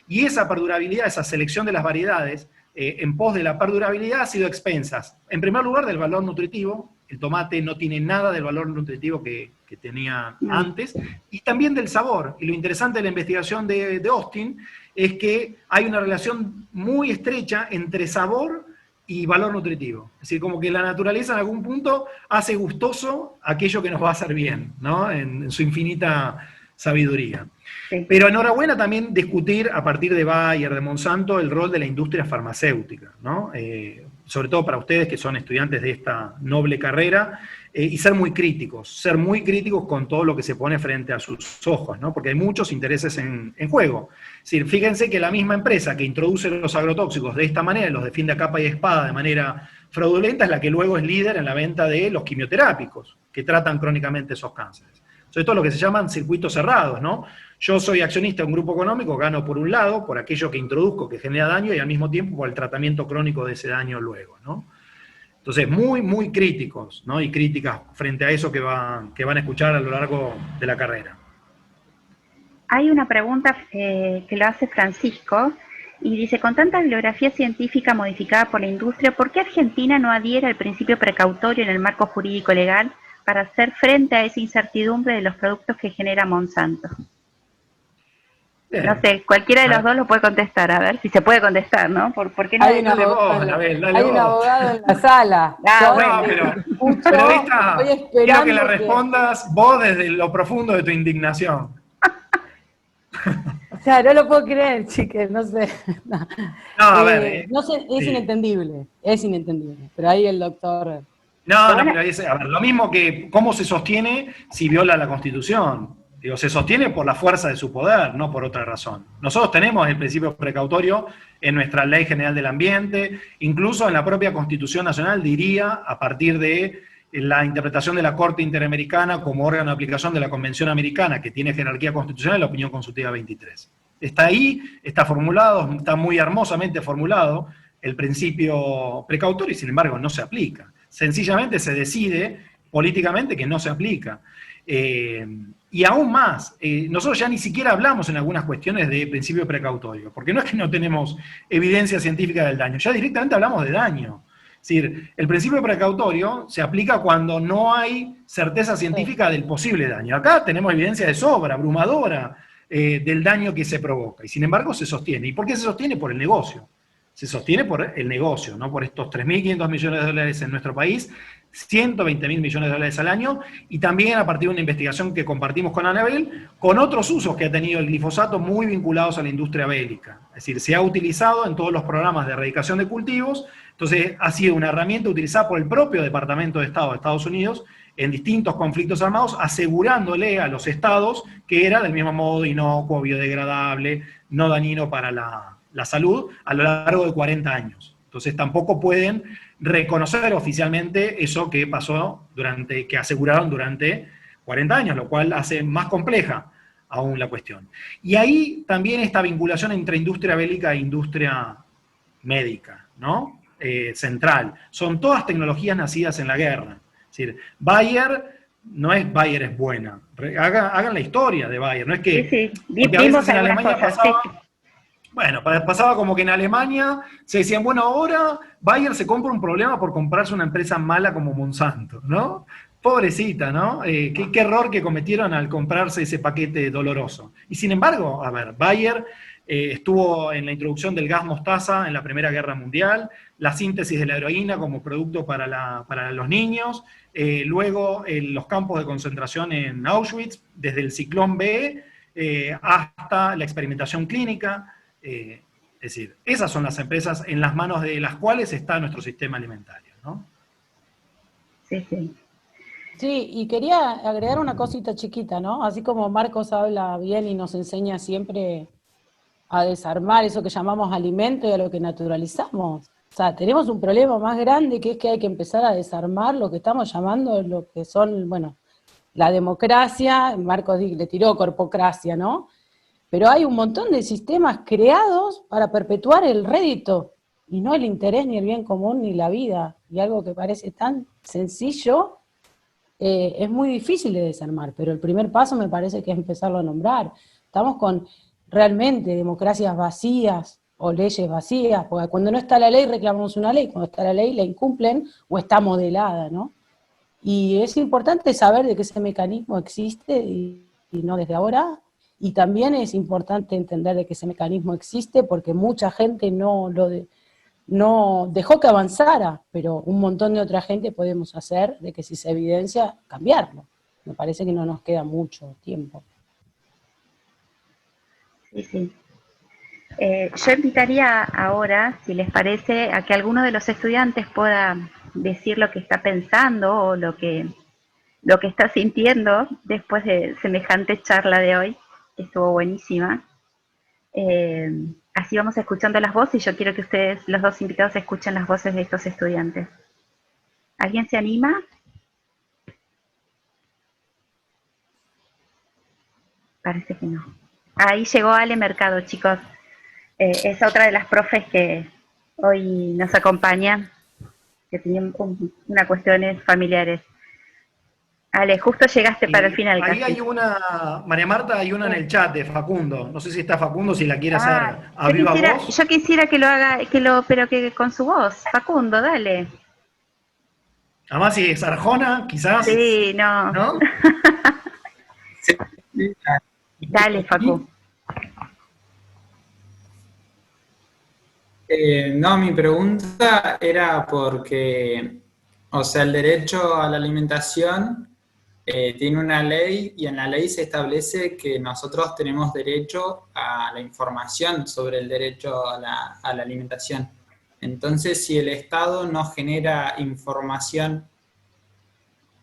Y esa perdurabilidad, esa selección de las variedades, en pos de la perdurabilidad, ha sido expensas. En primer lugar, del valor nutritivo. El tomate no tiene nada del valor nutritivo que tenía antes, y también del sabor. Y lo interesante de la investigación de Austin es que hay una relación muy estrecha entre sabor y valor nutritivo. Es decir, como que la naturaleza en algún punto hace gustoso aquello que nos va a hacer bien, ¿no? En su infinita sabiduría. Sí. Pero enhorabuena también discutir a partir de Bayer, de Monsanto, el rol de la industria farmacéutica, ¿no? Sobre todo para ustedes que son estudiantes de esta noble carrera, y ser muy críticos con todo lo que se pone frente a sus ojos, ¿no? Porque hay muchos intereses en juego. Es decir, fíjense que la misma empresa que introduce los agrotóxicos de esta manera, los defiende a capa y espada de manera fraudulenta, es la que luego es líder en la venta de los quimioterápicos, que tratan crónicamente esos cánceres. Sobre todo lo que se llaman circuitos cerrados, ¿no? Yo soy accionista de un grupo económico, gano por un lado, por aquello que introduzco que genera daño, y al mismo tiempo por el tratamiento crónico de ese daño luego, ¿no? Entonces, muy, muy críticos, ¿no? Y críticas frente a eso que van a escuchar a lo largo de la carrera. Hay una pregunta que lo hace Francisco, y dice, con tanta bibliografía científica modificada por la industria, ¿por qué Argentina no adhiere al principio precautorio en el marco jurídico legal para hacer frente a esa incertidumbre de los productos que genera Monsanto? Bien. No sé, cualquiera de los dos lo puede contestar, a ver si se puede contestar, ¿no? ¿Por qué no? Hay un Dale abogado, vos, Anabel, dale hay vos. un abogado en la sala. Ah, No, bueno. pero esta, estoy quiero esperando que la respondas vos desde lo profundo de tu indignación. O sea, no lo puedo creer, chiques, no sé. No, a ver, no sé, es sí. inentendible. Pero ahí el doctor... No, pero a ver, lo mismo que cómo se sostiene si viola la Constitución. Digo, se sostiene por la fuerza de su poder, no por otra razón. Nosotros tenemos el principio precautorio en nuestra Ley General del Ambiente, incluso en la propia Constitución Nacional, diría, a partir de la interpretación de la Corte Interamericana como órgano de aplicación de la Convención Americana, que tiene jerarquía constitucional, la opinión consultiva 23. Está ahí, está formulado, está muy hermosamente formulado el principio precautorio y sin embargo no se aplica. Sencillamente se decide políticamente que no se aplica. Y aún más, nosotros ya ni siquiera hablamos en algunas cuestiones de principio precautorio, porque no es que no tenemos evidencia científica del daño, ya directamente hablamos de daño. Es decir, el principio precautorio se aplica cuando no hay certeza científica del posible daño. Acá tenemos evidencia de sobra, abrumadora, del daño que se provoca, y sin embargo se sostiene. ¿Y por qué se sostiene? Por el negocio. Se sostiene por el negocio, ¿no? Por estos 3.500 millones de dólares en nuestro país, 120.000 millones de dólares al año, y también a partir de una investigación que compartimos con Anabel, con otros usos que ha tenido el glifosato muy vinculados a la industria bélica. Es decir, se ha utilizado en todos los programas de erradicación de cultivos, entonces ha sido una herramienta utilizada por el propio Departamento de Estado de Estados Unidos en distintos conflictos armados, asegurándole a los estados que era del mismo modo inocuo, biodegradable, no dañino para la salud a lo largo de 40 años. Entonces tampoco pueden reconocer oficialmente eso que pasó que aseguraron durante 40 años, lo cual hace más compleja aún la cuestión. Y ahí también esta vinculación entre industria bélica e industria médica, ¿no? Central. Son todas tecnologías nacidas en la guerra. Es decir, Bayer no es Bayer es buena. Hagan la historia de Bayer, no es que... Sí, porque a veces en Alemania cosas, pasaba... sí. Bueno, pasaba como que en Alemania se decían, bueno, ahora Bayer se compra un problema por comprarse una empresa mala como Monsanto, ¿no? Pobrecita, ¿no? Qué error que cometieron al comprarse ese paquete doloroso. Y sin embargo, a ver, Bayer estuvo en la introducción del gas mostaza en la Primera Guerra Mundial, la síntesis de la heroína como producto para los niños, luego los campos de concentración en Auschwitz, desde el ciclón B hasta la experimentación clínica. Es decir, esas son las empresas en las manos de las cuales está nuestro sistema alimentario, ¿no? Sí, sí. Sí, y quería agregar una cosita chiquita, ¿no? Así como Marcos habla bien y nos enseña siempre a desarmar eso que llamamos alimento y a lo que naturalizamos. O sea, tenemos un problema más grande que es que hay que empezar a desarmar lo que estamos llamando, lo que son, bueno, la democracia, Marcos le tiró corpocracia, ¿no? Pero hay un montón de sistemas creados para perpetuar el rédito, y no el interés, ni el bien común, ni la vida. Y algo que parece tan sencillo, es muy difícil de desarmar, pero el primer paso me parece que es empezarlo a nombrar. Estamos con realmente democracias vacías o leyes vacías, porque cuando no está la ley reclamamos una ley, cuando está la ley la incumplen o está modelada, ¿no? Y es importante saber de que ese mecanismo existe y no desde ahora. Y también es importante entender de que ese mecanismo existe porque mucha gente no dejó que avanzara, pero un montón de otra gente podemos hacer de que si se evidencia, cambiarlo. Me parece que no nos queda mucho tiempo. Sí, sí. Yo invitaría ahora, si les parece, a que alguno de los estudiantes pueda decir lo que está pensando o lo que está sintiendo después de semejante charla de hoy, que estuvo buenísima. Eh, Así vamos escuchando las voces y yo quiero que ustedes, los dos invitados, escuchen las voces de estos estudiantes. ¿Alguien se anima? Parece que no. Ahí llegó Ale Mercado, chicos. Es otra de las profes que hoy nos acompaña, que tenía unas cuestiones familiares. Ale, justo llegaste para el final Ahí casi. hay una, María Marta, hay una en Sí. el chat de Facundo. No sé si está Facundo, si la quiere hacer Ah, a viva voz. yo quisiera que lo haga, pero que con su voz. Facundo, dale. Además, si es Arjona, quizás, Sí, no. ¿no? Sí, sí, Dale, Facu. no, mi pregunta era porque, o sea, el derecho a la alimentación tiene una ley y en la ley se establece que nosotros tenemos derecho a la información sobre el derecho a la alimentación. Entonces, si el Estado no genera información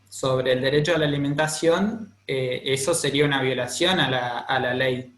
sobre el derecho a la alimentación, eso sería una violación a la ley.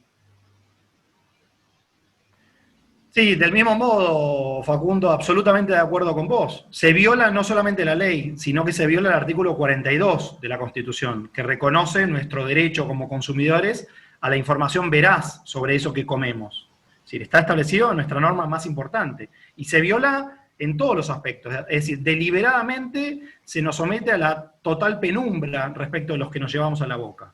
Sí, del mismo modo, Facundo, absolutamente de acuerdo con vos. Se viola no solamente la ley, sino que se viola el artículo 42 de la Constitución, que reconoce nuestro derecho como consumidores a la información veraz sobre eso que comemos. Es decir, está establecido en nuestra norma más importante. Y se viola en todos los aspectos. Es decir, deliberadamente se nos somete a la total penumbra respecto de los que nos llevamos a la boca.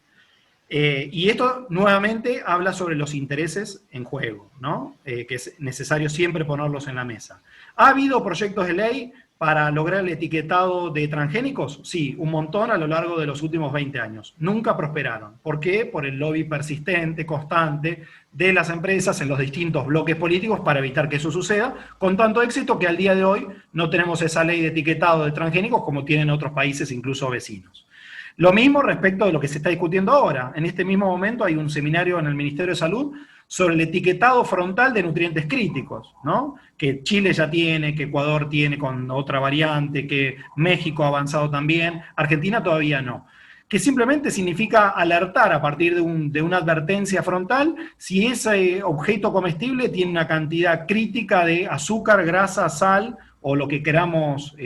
Y esto nuevamente habla sobre los intereses en juego, ¿no? Que es necesario siempre ponerlos en la mesa. ¿Ha habido proyectos de ley para lograr el etiquetado de transgénicos? Sí, un montón a lo largo de los últimos 20 años. Nunca prosperaron. ¿Por qué? Por el lobby persistente, constante de las empresas en los distintos bloques políticos para evitar que eso suceda, con tanto éxito que al día de hoy no tenemos esa ley de etiquetado de transgénicos como tienen otros países, incluso vecinos. Lo mismo respecto de lo que se está discutiendo ahora. En este mismo momento hay un seminario en el Ministerio de Salud sobre el etiquetado frontal de nutrientes críticos, ¿no? Que Chile ya tiene, que Ecuador tiene con otra variante, que México ha avanzado también, Argentina todavía no. Que simplemente significa alertar a partir de una advertencia frontal si ese objeto comestible tiene una cantidad crítica de azúcar, grasa, sal o lo que queramos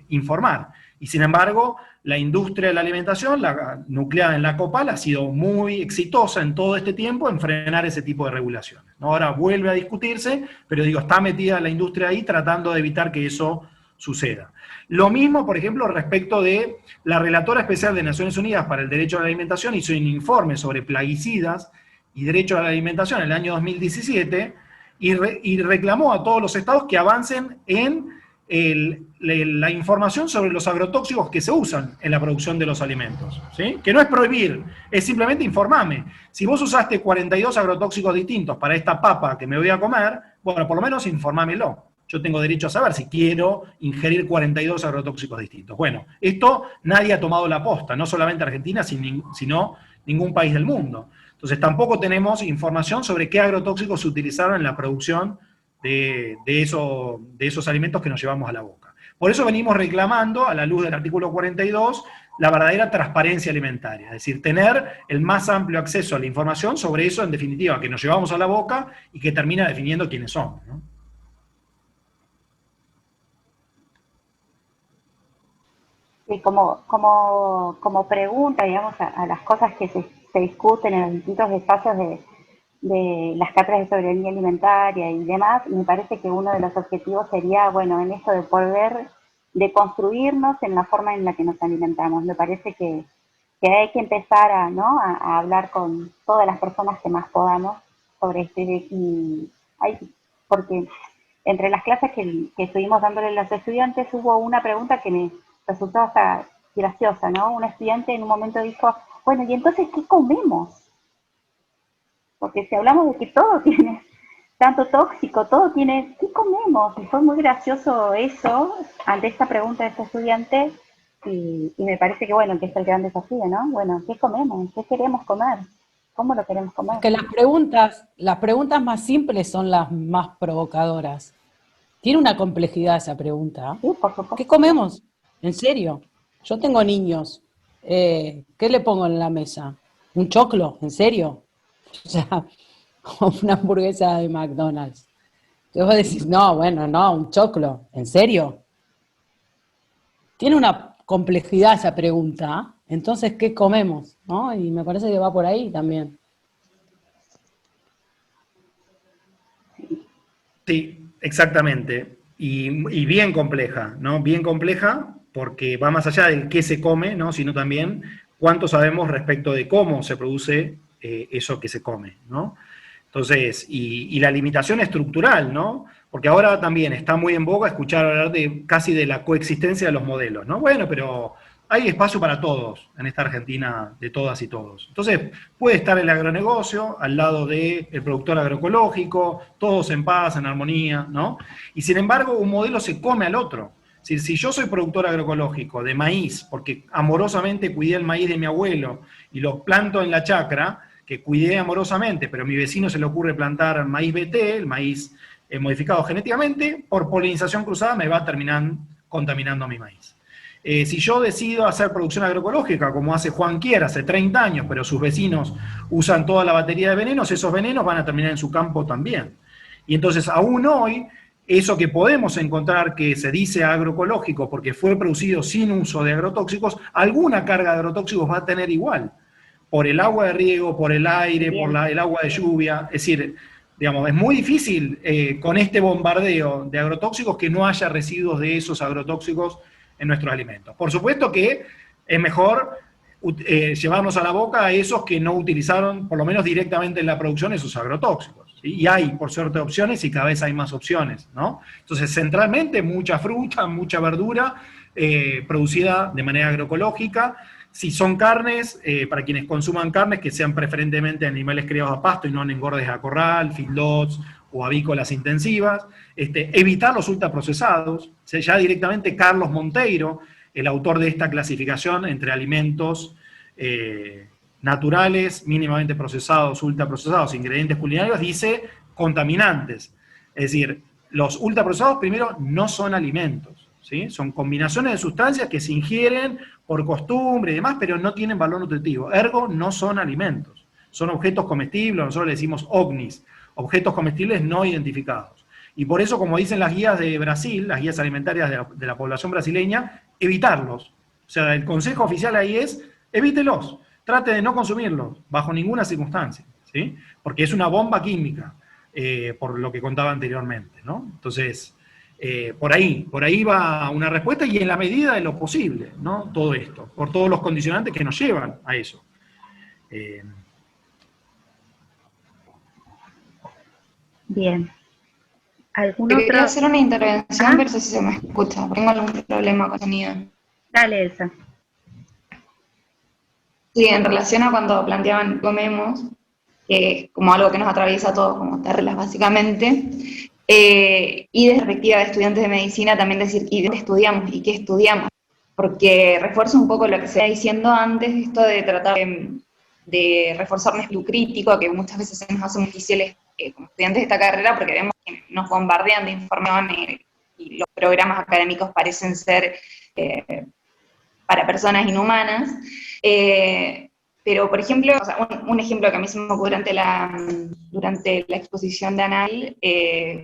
informar. Y sin embargo, la industria de la alimentación, nucleada en la COPAL, ha sido muy exitosa en todo este tiempo en frenar ese tipo de regulaciones. Ahora vuelve a discutirse, pero digo, está metida la industria ahí tratando de evitar que eso suceda. Lo mismo, por ejemplo, respecto de la relatora especial de Naciones Unidas para el Derecho a la Alimentación, hizo un informe sobre plaguicidas y derecho a la alimentación en el año 2017 y reclamó a todos los estados que avancen en la información sobre los agrotóxicos que se usan en la producción de los alimentos, ¿sí? Que no es prohibir, es simplemente informarme. Si vos usaste 42 agrotóxicos distintos para esta papa que me voy a comer, bueno, por lo menos informámelo. Yo tengo derecho a saber si quiero ingerir 42 agrotóxicos distintos. Bueno, esto nadie ha tomado la posta, no solamente Argentina, sino ningún país del mundo. Entonces tampoco tenemos información sobre qué agrotóxicos se utilizaron en la producción de esos alimentos que nos llevamos a la boca. Por eso venimos reclamando, a la luz del artículo 42, la verdadera transparencia alimentaria, es decir, tener el más amplio acceso a la información sobre eso, en definitiva, que nos llevamos a la boca y que termina definiendo quiénes somos, ¿no? Sí, como pregunta, digamos, a las cosas que se discuten en los distintos espacios de las cátedras de soberanía alimentaria y demás, me parece que uno de los objetivos sería, bueno, en esto de poder de construirnos en la forma en la que nos alimentamos. Me parece que hay que empezar a, ¿no? A hablar con todas las personas que más podamos sobre esto y hay, porque entre las clases que estuvimos dándole a los estudiantes hubo una pregunta que me resultó hasta graciosa, ¿no? Un estudiante en un momento dijo, bueno, ¿y entonces qué comemos? Porque si hablamos de que todo tiene tanto tóxico, todo tiene, ¿qué comemos? Y fue muy gracioso eso ante esta pregunta de este estudiante y me parece que, bueno, que es el gran desafío, ¿no? Bueno, ¿qué comemos? ¿Qué queremos comer? ¿Cómo lo queremos comer? Que las preguntas más simples son las más provocadoras. Tiene una complejidad esa pregunta. Sí, por supuesto. ¿Qué comemos? ¿En serio? Yo tengo niños. ¿Qué le pongo en la mesa? ¿Un choclo? ¿En serio? O sea, una hamburguesa de McDonald's. Y vos decís, no, bueno, no, un choclo. ¿En serio? Tiene una complejidad esa pregunta. Entonces, ¿qué comemos? ¿No? Y me parece que va por ahí también. Sí, exactamente. Y bien compleja, ¿no? Bien compleja porque va más allá del qué se come, ¿no? Sino también cuánto sabemos respecto de cómo se produce eso que se come, ¿no? Entonces, y la limitación estructural, ¿no? Porque ahora también está muy en boga escuchar hablar de casi de la coexistencia de los modelos, ¿no? Bueno, pero hay espacio para todos en esta Argentina, de todas y todos. Entonces, puede estar el agronegocio al lado del productor agroecológico, todos en paz, en armonía, ¿no? Y sin embargo, un modelo se come al otro. Es decir, si yo soy productor agroecológico de maíz, porque amorosamente cuidé el maíz de mi abuelo y lo planto en la chacra, que cuidé amorosamente, pero a mi vecino se le ocurre plantar maíz BT, el maíz modificado genéticamente, por polinización cruzada me va a terminar contaminando mi maíz. Si yo decido hacer producción agroecológica, como hace Juan Quier hace 30 años, pero sus vecinos usan toda la batería de venenos, esos venenos van a terminar en su campo también. Y entonces, aún hoy, eso que podemos encontrar que se dice agroecológico porque fue producido sin uso de agrotóxicos, alguna carga de agrotóxicos va a tener igual, por el agua de riego, por el aire, por el agua de lluvia. Es decir, digamos, es muy difícil con este bombardeo de agrotóxicos que no haya residuos de esos agrotóxicos en nuestros alimentos. Por supuesto que es mejor llevarnos a la boca a esos que no utilizaron, por lo menos directamente en la producción, esos agrotóxicos. ¿Sí? Y hay, por suerte, opciones y cada vez hay más opciones, ¿no? Entonces, centralmente, mucha fruta, mucha verdura producida de manera agroecológica. Si son carnes, para quienes consuman carnes, que sean preferentemente animales criados a pasto y no en engordes a corral, feedlots o avícolas intensivas. Evitar los ultraprocesados. Ya directamente Carlos Monteiro, el autor de esta clasificación entre alimentos naturales, mínimamente procesados, ultraprocesados, ingredientes culinarios, dice contaminantes. Es decir, los ultraprocesados primero no son alimentos, ¿sí? Son combinaciones de sustancias que se ingieren por costumbre y demás, pero no tienen valor nutritivo. Ergo, no son alimentos. Son objetos comestibles, nosotros le decimos OVNIs, objetos comestibles no identificados. Y por eso, como dicen las guías de Brasil, las guías alimentarias de la población brasileña, evitarlos. O sea, el consejo oficial ahí es, evítelos, trate de no consumirlos, bajo ninguna circunstancia, ¿sí? Porque es una bomba química, por lo que contaba anteriormente, ¿no? Entonces, por ahí va una respuesta y en la medida de lo posible, ¿no? Todo esto, por todos los condicionantes que nos llevan a eso. Bien. Quería hacer una intervención, pero no sé si se me escucha. Tengo algún problema con sonido. Dale, Elsa. Sí, en relación a cuando planteaban comemos, que es como algo que nos atraviesa a todos, como terrelas básicamente, y desde la perspectiva de estudiantes de medicina también decir, ¿y dónde estudiamos? ¿Y qué estudiamos? Porque refuerza un poco lo que se iba diciendo antes, esto de tratar de reforzar un espíritu crítico, que muchas veces se nos hace muy difícil como estudiantes de esta carrera, porque vemos que nos bombardean de información y los programas académicos parecen ser para personas inhumanas. Pero, por ejemplo, o sea, un ejemplo que a mí se me ocurrió durante la exposición de Anal,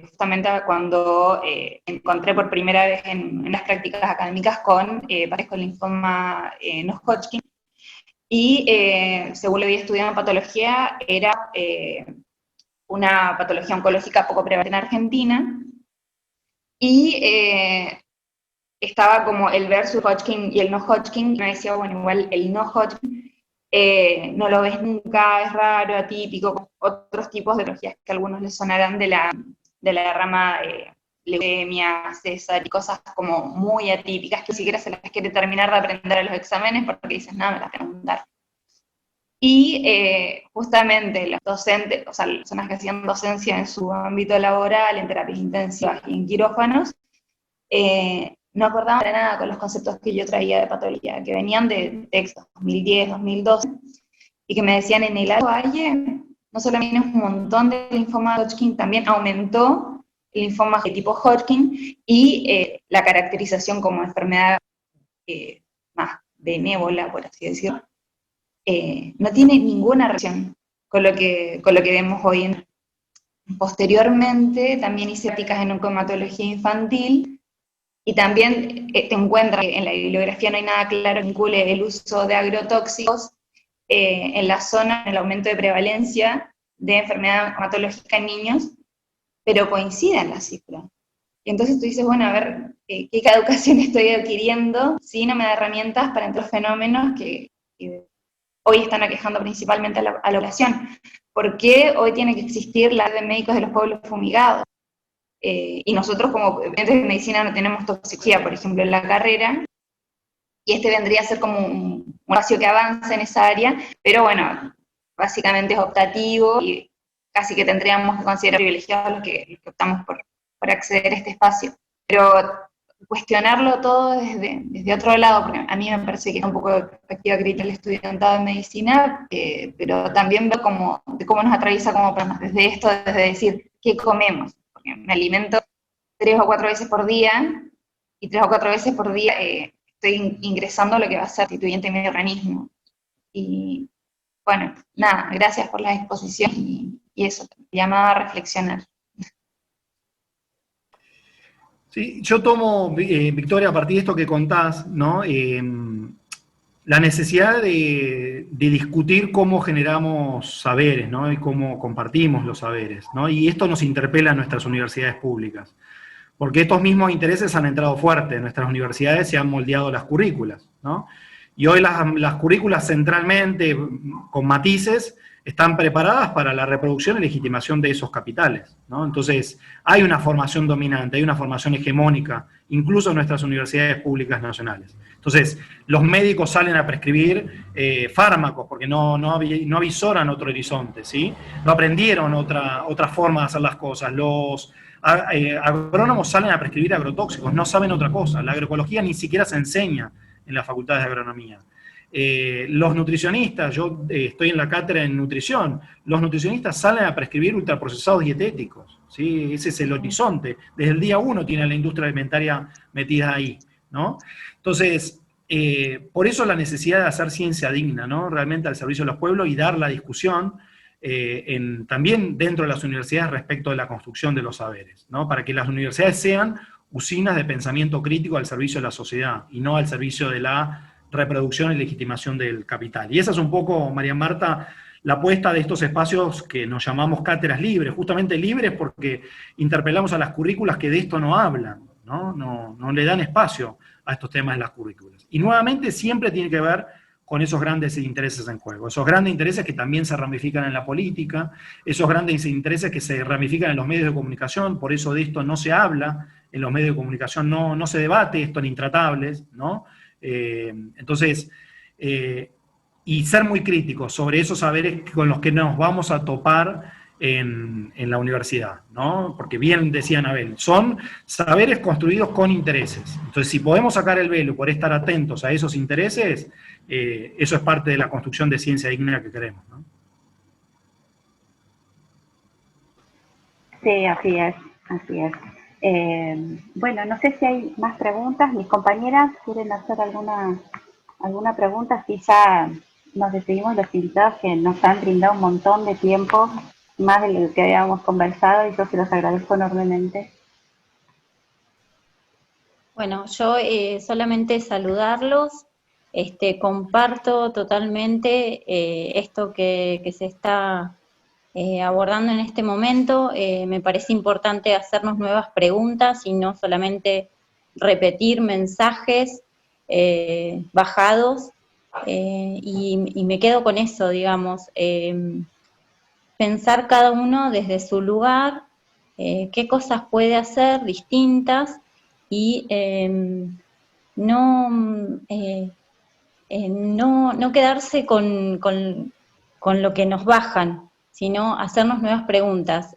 justamente cuando encontré por primera vez en las prácticas académicas con pacientes con linfoma no-Hodgkin, y según lo había estudiado en patología, era una patología oncológica poco prevalente en Argentina, y estaba como el versus Hodgkin y el no-Hodgkin, y me decía, bueno, igual el no-Hodgkin no lo ves nunca, es raro, atípico, otros tipos de patologías que a algunos les sonarán de la rama leucemia, César, y cosas como muy atípicas que ni siquiera se las quiere terminar de aprender a los exámenes porque dices, no, me las tengo que dar. Y justamente los docentes, o sea, las personas que hacían docencia en su ámbito laboral, en terapias intensivas y en quirófanos, no acordaban para nada con los conceptos que yo traía de patología, que venían de textos 2010, 2012, y que me decían en el Alto Valle, no solamente un montón de linfoma de Hodgkin, también aumentó el linfoma de tipo Hodgkin y la caracterización como enfermedad más benévola, por así decirlo, no tiene ninguna relación con lo que vemos hoy en día. Posteriormente también hice prácticas en oncohematología infantil y también te encuentras que en la bibliografía no hay nada claro que vincule el uso de agrotóxicos en la zona, en el aumento de prevalencia de enfermedad hematológica en niños, pero coinciden las cifras. Y entonces tú dices, bueno, a ver, ¿qué educación estoy adquiriendo si no me da herramientas para entrar fenómenos que hoy están aquejando principalmente a la población? ¿Por qué hoy tiene que existir la red de médicos de los pueblos fumigados? Y nosotros como estudiantes de medicina no tenemos toxicología, por ejemplo, en la carrera, y este vendría a ser como un espacio que avanza en esa área, pero bueno, básicamente es optativo y casi que tendríamos que considerar privilegiados los que optamos por acceder a este espacio. Pero cuestionarlo todo desde otro lado, porque a mí me parece que es un poco de perspectiva crítica el estudiantado de medicina, pero también veo cómo nos atraviesa como personas, desde esto, desde decir, ¿qué comemos? Porque me alimento 3 o 4 veces por día, y 3 o 4 veces por día estoy ingresando lo que va a ser constituyente en mi organismo. Y bueno, nada, gracias por la exposición y eso, llamaba a reflexionar. Sí, yo tomo, Victoria, a partir de esto que contás, ¿no? La necesidad de discutir cómo generamos saberes, ¿no? Y cómo compartimos los saberes, ¿no? Y esto nos interpela en nuestras universidades públicas, porque estos mismos intereses han entrado fuerte en nuestras universidades, se han moldeado las currículas, ¿no? Y hoy las currículas centralmente, con matices, están preparadas para la reproducción y legitimación de esos capitales, ¿no? Entonces, hay una formación dominante, hay una formación hegemónica, incluso en nuestras universidades públicas nacionales. Entonces, los médicos salen a prescribir fármacos porque no avisoran otro horizonte, ¿sí? No aprendieron otra forma de hacer las cosas. Los agrónomos salen a prescribir agrotóxicos, no saben otra cosa. La agroecología ni siquiera se enseña en las facultades de agronomía. Los nutricionistas, yo estoy en la cátedra en nutrición, los nutricionistas salen a prescribir ultraprocesados dietéticos, ¿sí? Ese es el horizonte. Desde el día 1 tiene la industria alimentaria metida ahí, ¿no? Entonces, por eso la necesidad de hacer ciencia digna, ¿no? Realmente al servicio de los pueblos y dar la discusión también dentro de las universidades respecto de la construcción de los saberes, ¿no? Para que las universidades sean usinas de pensamiento crítico al servicio de la sociedad y no al servicio de la reproducción y legitimación del capital. Y esa es un poco, María Marta, la apuesta de estos espacios que nos llamamos cátedras libres, justamente libres porque interpelamos a las currículas que de esto no hablan, ¿no? No le dan espacio a estos temas en las currículas. Y nuevamente siempre tiene que ver con esos grandes intereses en juego, esos grandes intereses que también se ramifican en la política, esos grandes intereses que se ramifican en los medios de comunicación, por eso de esto no se habla, en los medios de comunicación no se debate esto en Intratables, ¿no? Entonces, y ser muy críticos sobre esos saberes con los que nos vamos a topar en la universidad, ¿no? Porque bien decía Anabel, son saberes construidos con intereses. Entonces, si podemos sacar el velo por estar atentos a esos intereses, eso es parte de la construcción de ciencia digna que queremos, ¿no? Sí, así es, así es. Bueno, no sé si hay más preguntas. Mis compañeras quieren hacer alguna pregunta, si ya nos despedimos los invitados que nos han brindado un montón de tiempo, más de lo que habíamos conversado, y yo se los agradezco enormemente. Bueno, yo solamente saludarlos, comparto totalmente esto que se está abordando en este momento. Me parece importante hacernos nuevas preguntas y no solamente repetir mensajes bajados, y me quedo con eso, digamos, pensar cada uno desde su lugar, qué cosas puede hacer distintas y no quedarse con lo que nos bajan, sino hacernos nuevas preguntas.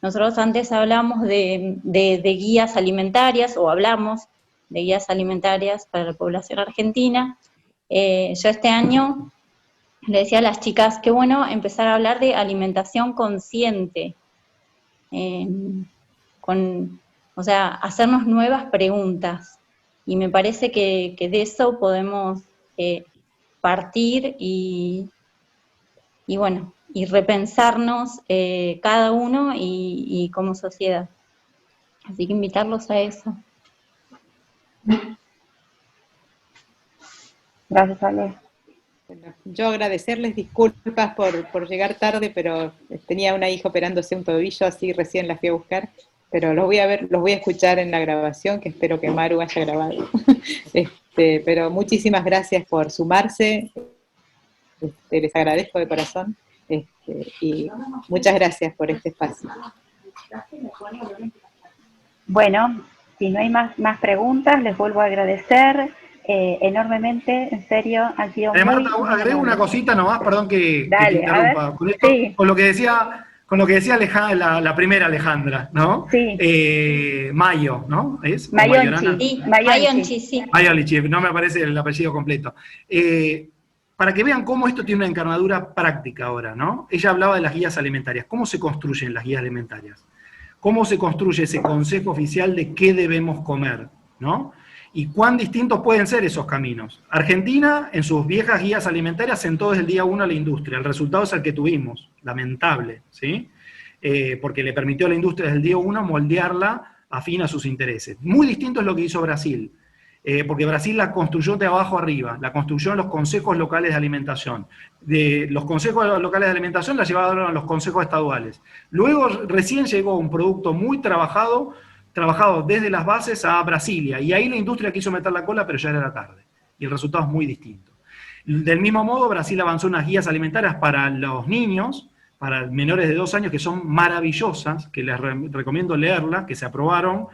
Nosotros antes hablamos de guías alimentarias, o hablamos de guías alimentarias para la población argentina. Yo este año le decía a las chicas, qué bueno empezar a hablar de alimentación consciente, eh, o sea, hacernos nuevas preguntas. Y me parece que de eso podemos partir y bueno, y repensarnos cada uno y como sociedad. Así que invitarlos a eso. Gracias, Ale. Bueno, yo agradecerles disculpas por llegar tarde, pero tenía una hija operándose un tobillo, así recién la fui a buscar, pero los voy a ver, los voy a escuchar en la grabación, que espero que Maru haya grabado. Pero muchísimas gracias por sumarse, les agradezco de corazón, y muchas gracias por este espacio. Bueno, si no hay más preguntas, les vuelvo a agradecer enormemente, en serio, han sido muy... Marta, agrego una cosita nomás, perdón que te interrumpa. Con, esto, sí. con lo que decía Alejandra, la primera Alejandra, ¿no? Sí. Mayo, ¿no? ¿Es? Mayonchi. Sí, Mayonchi, sí. Mayonchi, no me aparece el apellido completo. Para que vean cómo esto tiene una encarnadura práctica ahora, ¿no? Ella hablaba de las guías alimentarias. ¿Cómo se construyen las guías alimentarias? ¿Cómo se construye ese consejo oficial de qué debemos comer, ¿no? Y cuán distintos pueden ser esos caminos. Argentina, en sus viejas guías alimentarias, sentó desde el día 1 a la industria. El resultado es el que tuvimos, lamentable, ¿sí? Porque le permitió a la industria desde el día 1 moldearla afín a sus intereses. Muy distinto es lo que hizo Brasil, porque Brasil la construyó de abajo arriba, la construyó en los consejos locales de alimentación. De los consejos locales de alimentación la llevaron a los consejos estaduales. Luego recién llegó un producto muy trabajado desde las bases a Brasilia, y ahí la industria quiso meter la cola, pero ya era tarde, y el resultado es muy distinto. Del mismo modo, Brasil avanzó unas guías alimentarias para los niños, para menores de 2 años, que son maravillosas, que les recomiendo leerlas, que se aprobaron,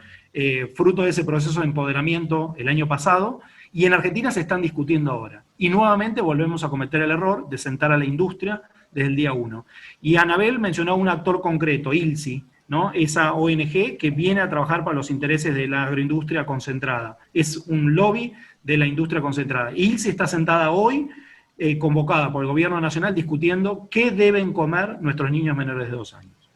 fruto de ese proceso de empoderamiento el año pasado, y en Argentina se están discutiendo ahora. Y nuevamente volvemos a cometer el error de sentar a la industria desde el día 1. Y Anabel mencionó un actor concreto, ILSI, ¿no? Esa ONG que viene a trabajar para los intereses de la agroindustria concentrada. Es un lobby de la industria concentrada. ILSI está sentada hoy, convocada por el gobierno nacional, discutiendo qué deben comer nuestros niños menores de 2 años.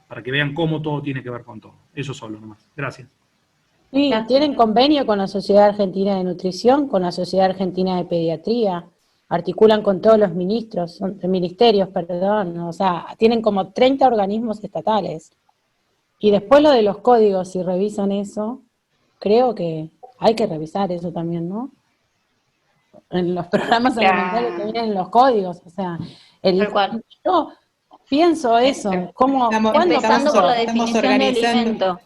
Para que vean cómo todo tiene que ver con todo. Eso solo nomás. Gracias. Sí, tienen convenio con la Sociedad Argentina de Nutrición, con la Sociedad Argentina de Pediatría, articulan con todos los ministerios, o sea, tienen como 30 organismos estatales. Y después lo de los códigos, si revisan eso, creo que hay que revisar eso también, ¿no? En los programas alimentarios que vienen los códigos, o sea, yo pienso eso, empezando por la definición de alimento.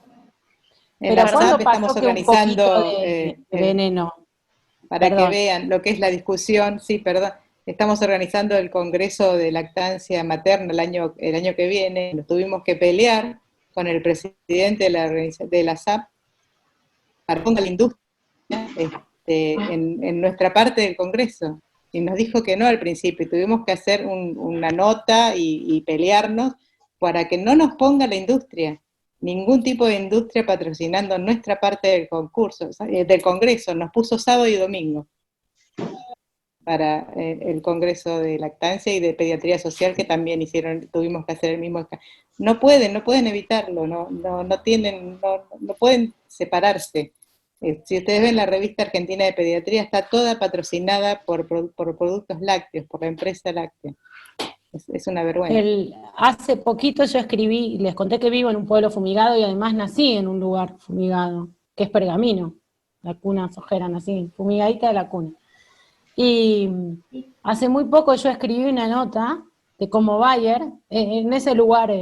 Pero ¿cuándo pasó que un poquito de veneno? Para que vean lo que es la discusión, sí, perdón, estamos organizando el Congreso de Lactancia Materna el año que viene, nos tuvimos que pelear con el presidente de la SAP para que ponga la industria en nuestra parte del Congreso, y nos dijo que no al principio, y tuvimos que hacer una nota y pelearnos para que no nos ponga la industria. Ningún tipo de industria patrocinando nuestra parte del concurso, del Congreso, nos puso sábado y domingo para el Congreso de Lactancia y de Pediatría Social, que también tuvimos que hacer el mismo. No pueden evitarlo, no pueden separarse. Si ustedes ven la revista Argentina de Pediatría, está toda patrocinada por productos lácteos, por la empresa láctea. Es una vergüenza. Hace poquito yo escribí, les conté que vivo en un pueblo fumigado y además nací en un lugar fumigado, que es Pergamino, la cuna sojera, nací fumigadita de la cuna. Y hace muy poco yo escribí una nota de cómo Bayer, en ese lugar,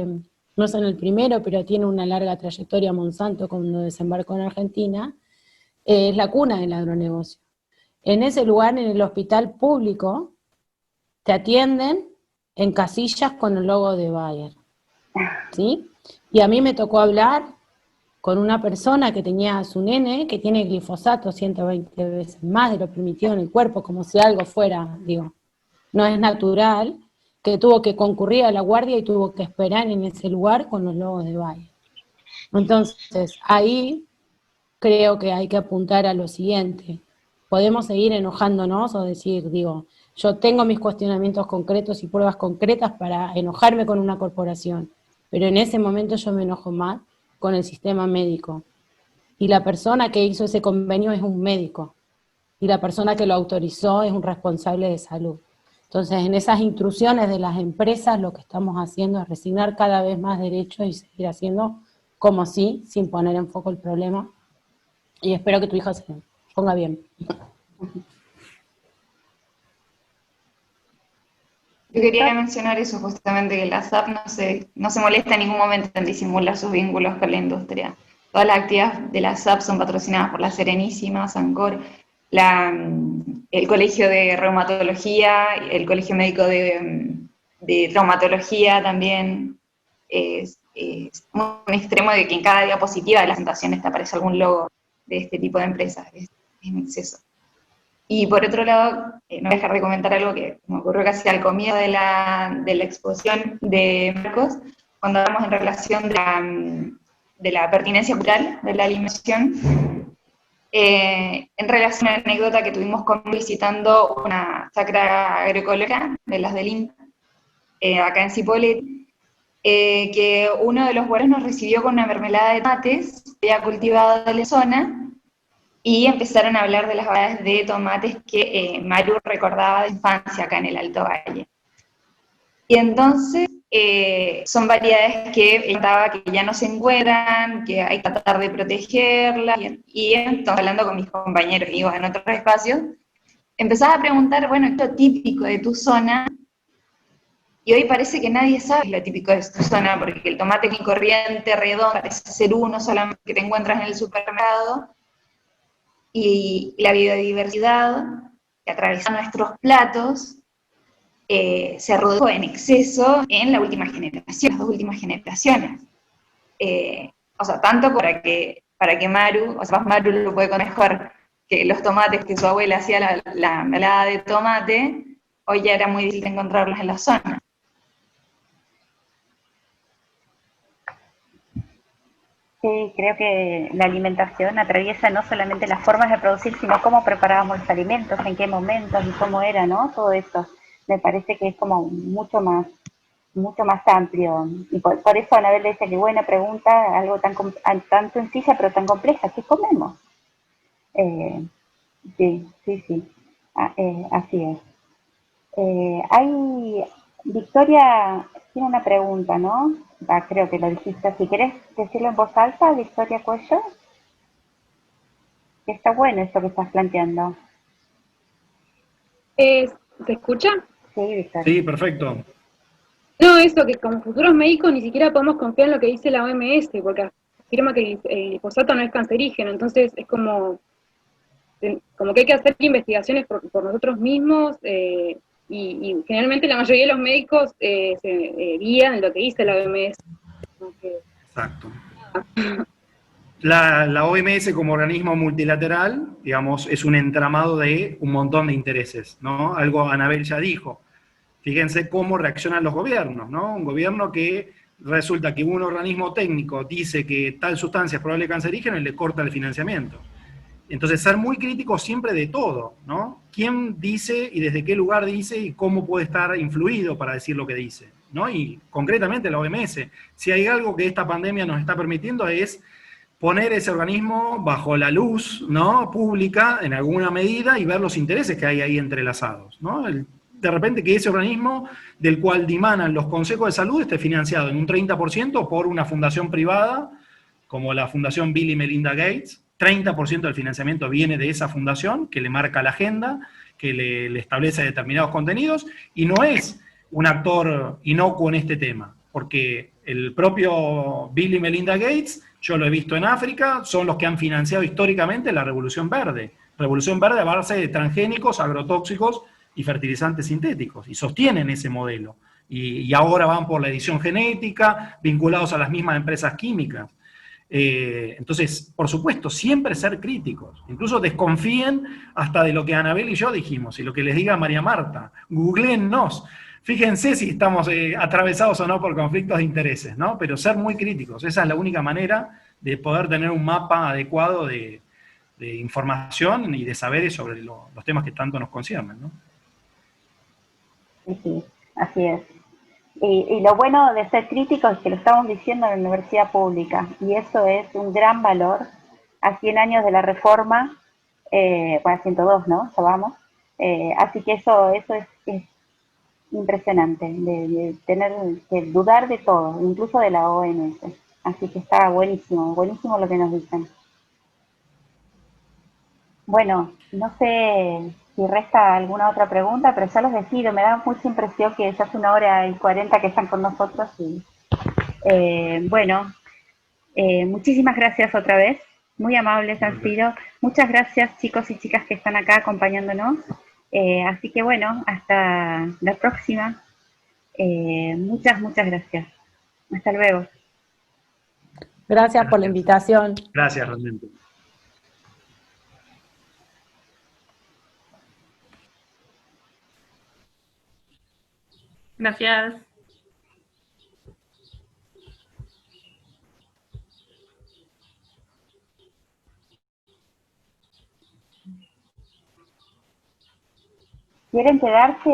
no es en el primero, pero tiene una larga trayectoria Monsanto cuando desembarcó en Argentina, es la cuna del agronegocio. En ese lugar, en el hospital público, te atienden en casillas con el logo de Bayer, ¿sí? Y a mí me tocó hablar con una persona que tenía a su nene, que tiene glifosato 120 veces más de lo permitido en el cuerpo, como si algo fuera, no es natural, que tuvo que concurrir a la guardia y tuvo que esperar en ese lugar con los logos de Bayer. Entonces, ahí creo que hay que apuntar a lo siguiente. Podemos seguir enojándonos o decir, Yo tengo mis cuestionamientos concretos y pruebas concretas para enojarme con una corporación, pero en ese momento yo me enojo más con el sistema médico. Y la persona que hizo ese convenio es un médico, y la persona que lo autorizó es un responsable de salud. Entonces, en esas intrusiones de las empresas, lo que estamos haciendo es resignar cada vez más derechos y seguir haciendo como sí, sin poner en foco el problema. Y espero que tu hija se ponga bien. Yo quería mencionar eso justamente, que la SAP no se molesta en ningún momento en disimular sus vínculos con la industria. Todas las actividades de la SAP son patrocinadas por La Serenísima, Sancor, el Colegio de Reumatología, el Colegio Médico de Traumatología también. Es un extremo de que en cada diapositiva de la presentación aparece algún logo de este tipo de empresas. Es en exceso. Y por otro lado, no voy a dejar de comentar algo que me ocurrió casi al comienzo de la exposición de Marcos, cuando hablamos en relación de la pertinencia cultural de la alimentación, en relación a una anécdota que tuvimos visitando una chacra agroecológica de las del INTA, acá en Cipolletti, que uno de los güeros nos recibió con una mermelada de tomates que había cultivado en la zona, y empezaron a hablar de las variedades de tomates que Maru recordaba de infancia acá en el Alto Valle. Y entonces son variedades que ella contaba que ya no se encuentran, que hay que tratar de protegerlas, y entonces, hablando con mis compañeros y en otros espacios, empezaba a preguntar, bueno, ¿qué es lo típico de tu zona? Y hoy parece que nadie sabe lo típico de tu zona, porque el tomate y corriente, redondo, parece ser uno solamente que te encuentras en el supermercado, y la biodiversidad que atraviesa nuestros platos se redujo en exceso en la última generación, las dos últimas generaciones. O sea, tanto para que Maru, o sea, Maru lo puede conocer mejor, que los tomates que su abuela hacía la melada de tomate, hoy ya era muy difícil encontrarlos en la zona. Sí, creo que la alimentación atraviesa no solamente las formas de producir, sino cómo preparábamos los alimentos, en qué momentos y cómo era, ¿no? Todo eso. Me parece que es como mucho más amplio. Y por eso Anabel le dice que buena pregunta, algo tan sencilla pero tan compleja. ¿Qué comemos? Sí. Así es. Victoria tiene una pregunta, ¿no? Creo que lo dijiste. Si querés decirlo en voz alta, Victoria Cuello. Está bueno esto que estás planteando. ¿Se escucha? Sí, Victoria. Sí, perfecto. No, eso, que como futuros médicos ni siquiera podemos confiar en lo que dice la OMS, porque afirma que el glifosato no es cancerígeno, entonces es como que hay que hacer investigaciones por nosotros mismos, y generalmente la mayoría de los médicos se guían en lo que dice la OMS. Exacto. La OMS como organismo multilateral, digamos, es un entramado de un montón de intereses, ¿no? Algo Anabel ya dijo. Fíjense cómo reaccionan los gobiernos, ¿no? Un gobierno que resulta que un organismo técnico dice que tal sustancia es probable cancerígena y le corta el financiamiento. Entonces, ser muy crítico siempre de todo, ¿no? ¿Quién dice y desde qué lugar dice y cómo puede estar influido para decir lo que dice, ¿no? Y concretamente la OMS, si hay algo que esta pandemia nos está permitiendo es poner ese organismo bajo la luz, ¿no?, pública en alguna medida y ver los intereses que hay ahí entrelazados, ¿no? De repente que ese organismo del cual dimanan los consejos de salud esté financiado en un 30% por una fundación privada, como la Fundación Bill y Melinda Gates. 30% del financiamiento viene de esa fundación, que le marca la agenda, que le establece determinados contenidos, y no es un actor inocuo en este tema, porque el propio Bill y Melinda Gates, yo lo he visto en África, son los que han financiado históricamente la Revolución Verde. Revolución Verde a base de transgénicos, agrotóxicos y fertilizantes sintéticos, y sostienen ese modelo. Y ahora van por la edición genética, vinculados a las mismas empresas químicas. Entonces, por supuesto, siempre ser críticos. Incluso desconfíen hasta de lo que Anabel y yo dijimos, y lo que les diga María Marta. Googleennos. Fíjense si estamos atravesados o no por conflictos de intereses, ¿no? Pero ser muy críticos. Esa es la única manera de poder tener un mapa adecuado de información y de saberes sobre los temas que tanto nos conciernen, ¿no? Sí, sí, así es. Y lo bueno de ser crítico es que lo estamos diciendo en la universidad pública, y eso es un gran valor. A 100 años de la reforma, bueno, 102, ¿no? Ya vamos. Así que eso es impresionante, de tener que dudar de todo, incluso de la OMS. Así que está buenísimo, buenísimo lo que nos dicen. Bueno, no sé si resta alguna otra pregunta, pero ya los decido. Me da mucha impresión que ya es 1 hora y 40 que están con nosotros. Y, bueno, muchísimas gracias otra vez. Muy amables han sido. Muchas gracias, chicos y chicas que están acá acompañándonos. Así que bueno, hasta la próxima. Muchas gracias. Hasta luego. Gracias por la invitación. Gracias, realmente. Gracias. ¿Quieren quedarse,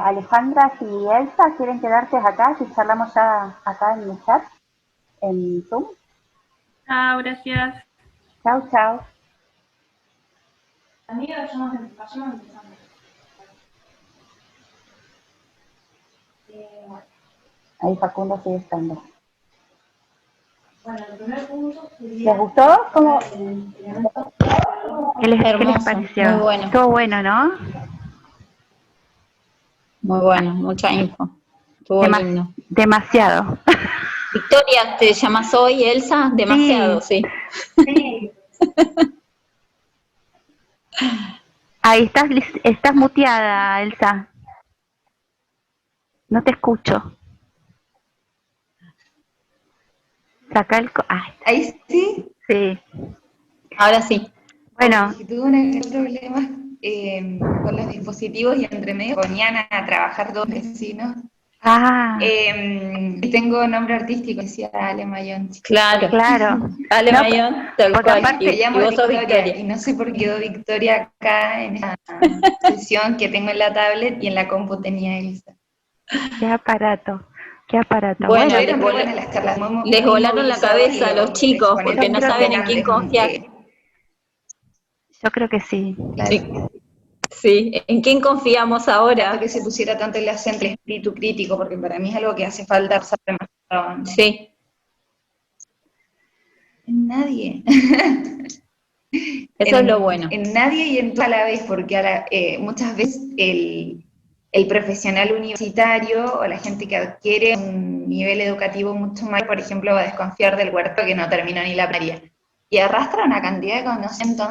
Alejandra y Elsa? ¿Quieren quedarse acá? Si charlamos ya acá en el chat, en Zoom. Chao, gracias. Chao, chao. Amiga, vayamos empezando. Ahí Facundo sigue estando. Bueno, el primer punto sería... ¿Les gustó? ¿Cómo? ¿Qué les Hermoso, pareció? muy bueno. Estuvo bueno, ¿no? Muy bueno, mucha info. Estuvo lindo. Demasiado. Victoria, ¿te llamas hoy, Elsa? Demasiado, sí. Sí. Ahí estás muteada, Elsa. No te escucho. Saca el... Ahí sí. Sí. Ahora sí. Bueno. Si tuve un problema con los dispositivos y entre medio ponían a trabajar dos vecinos. Tengo nombre artístico, decía Ale Mayón. Claro. Ale Mayón, tal cual. Aparte, Y vos sos Victoria. y no sé por qué quedó Victoria acá en esta sesión que tengo en la tablet y en la compu tenía Elsa. Qué aparato. Bueno, las charlas, les volaron la cabeza a los chicos porque no saben en quién confiar. Yo creo que sí. Sí, ¿en quién confiamos ahora? Que se pusiera tanto el acento, el espíritu crítico, porque para mí es algo que hace falta usar demasiado, ¿no? Sí. En nadie. Eso es lo bueno. En nadie y en todo a la vez, porque muchas veces el profesional universitario o la gente que adquiere un nivel educativo mucho más, por ejemplo, va a desconfiar del huerto que no terminó ni la primaria. Y arrastra una cantidad de conocimientos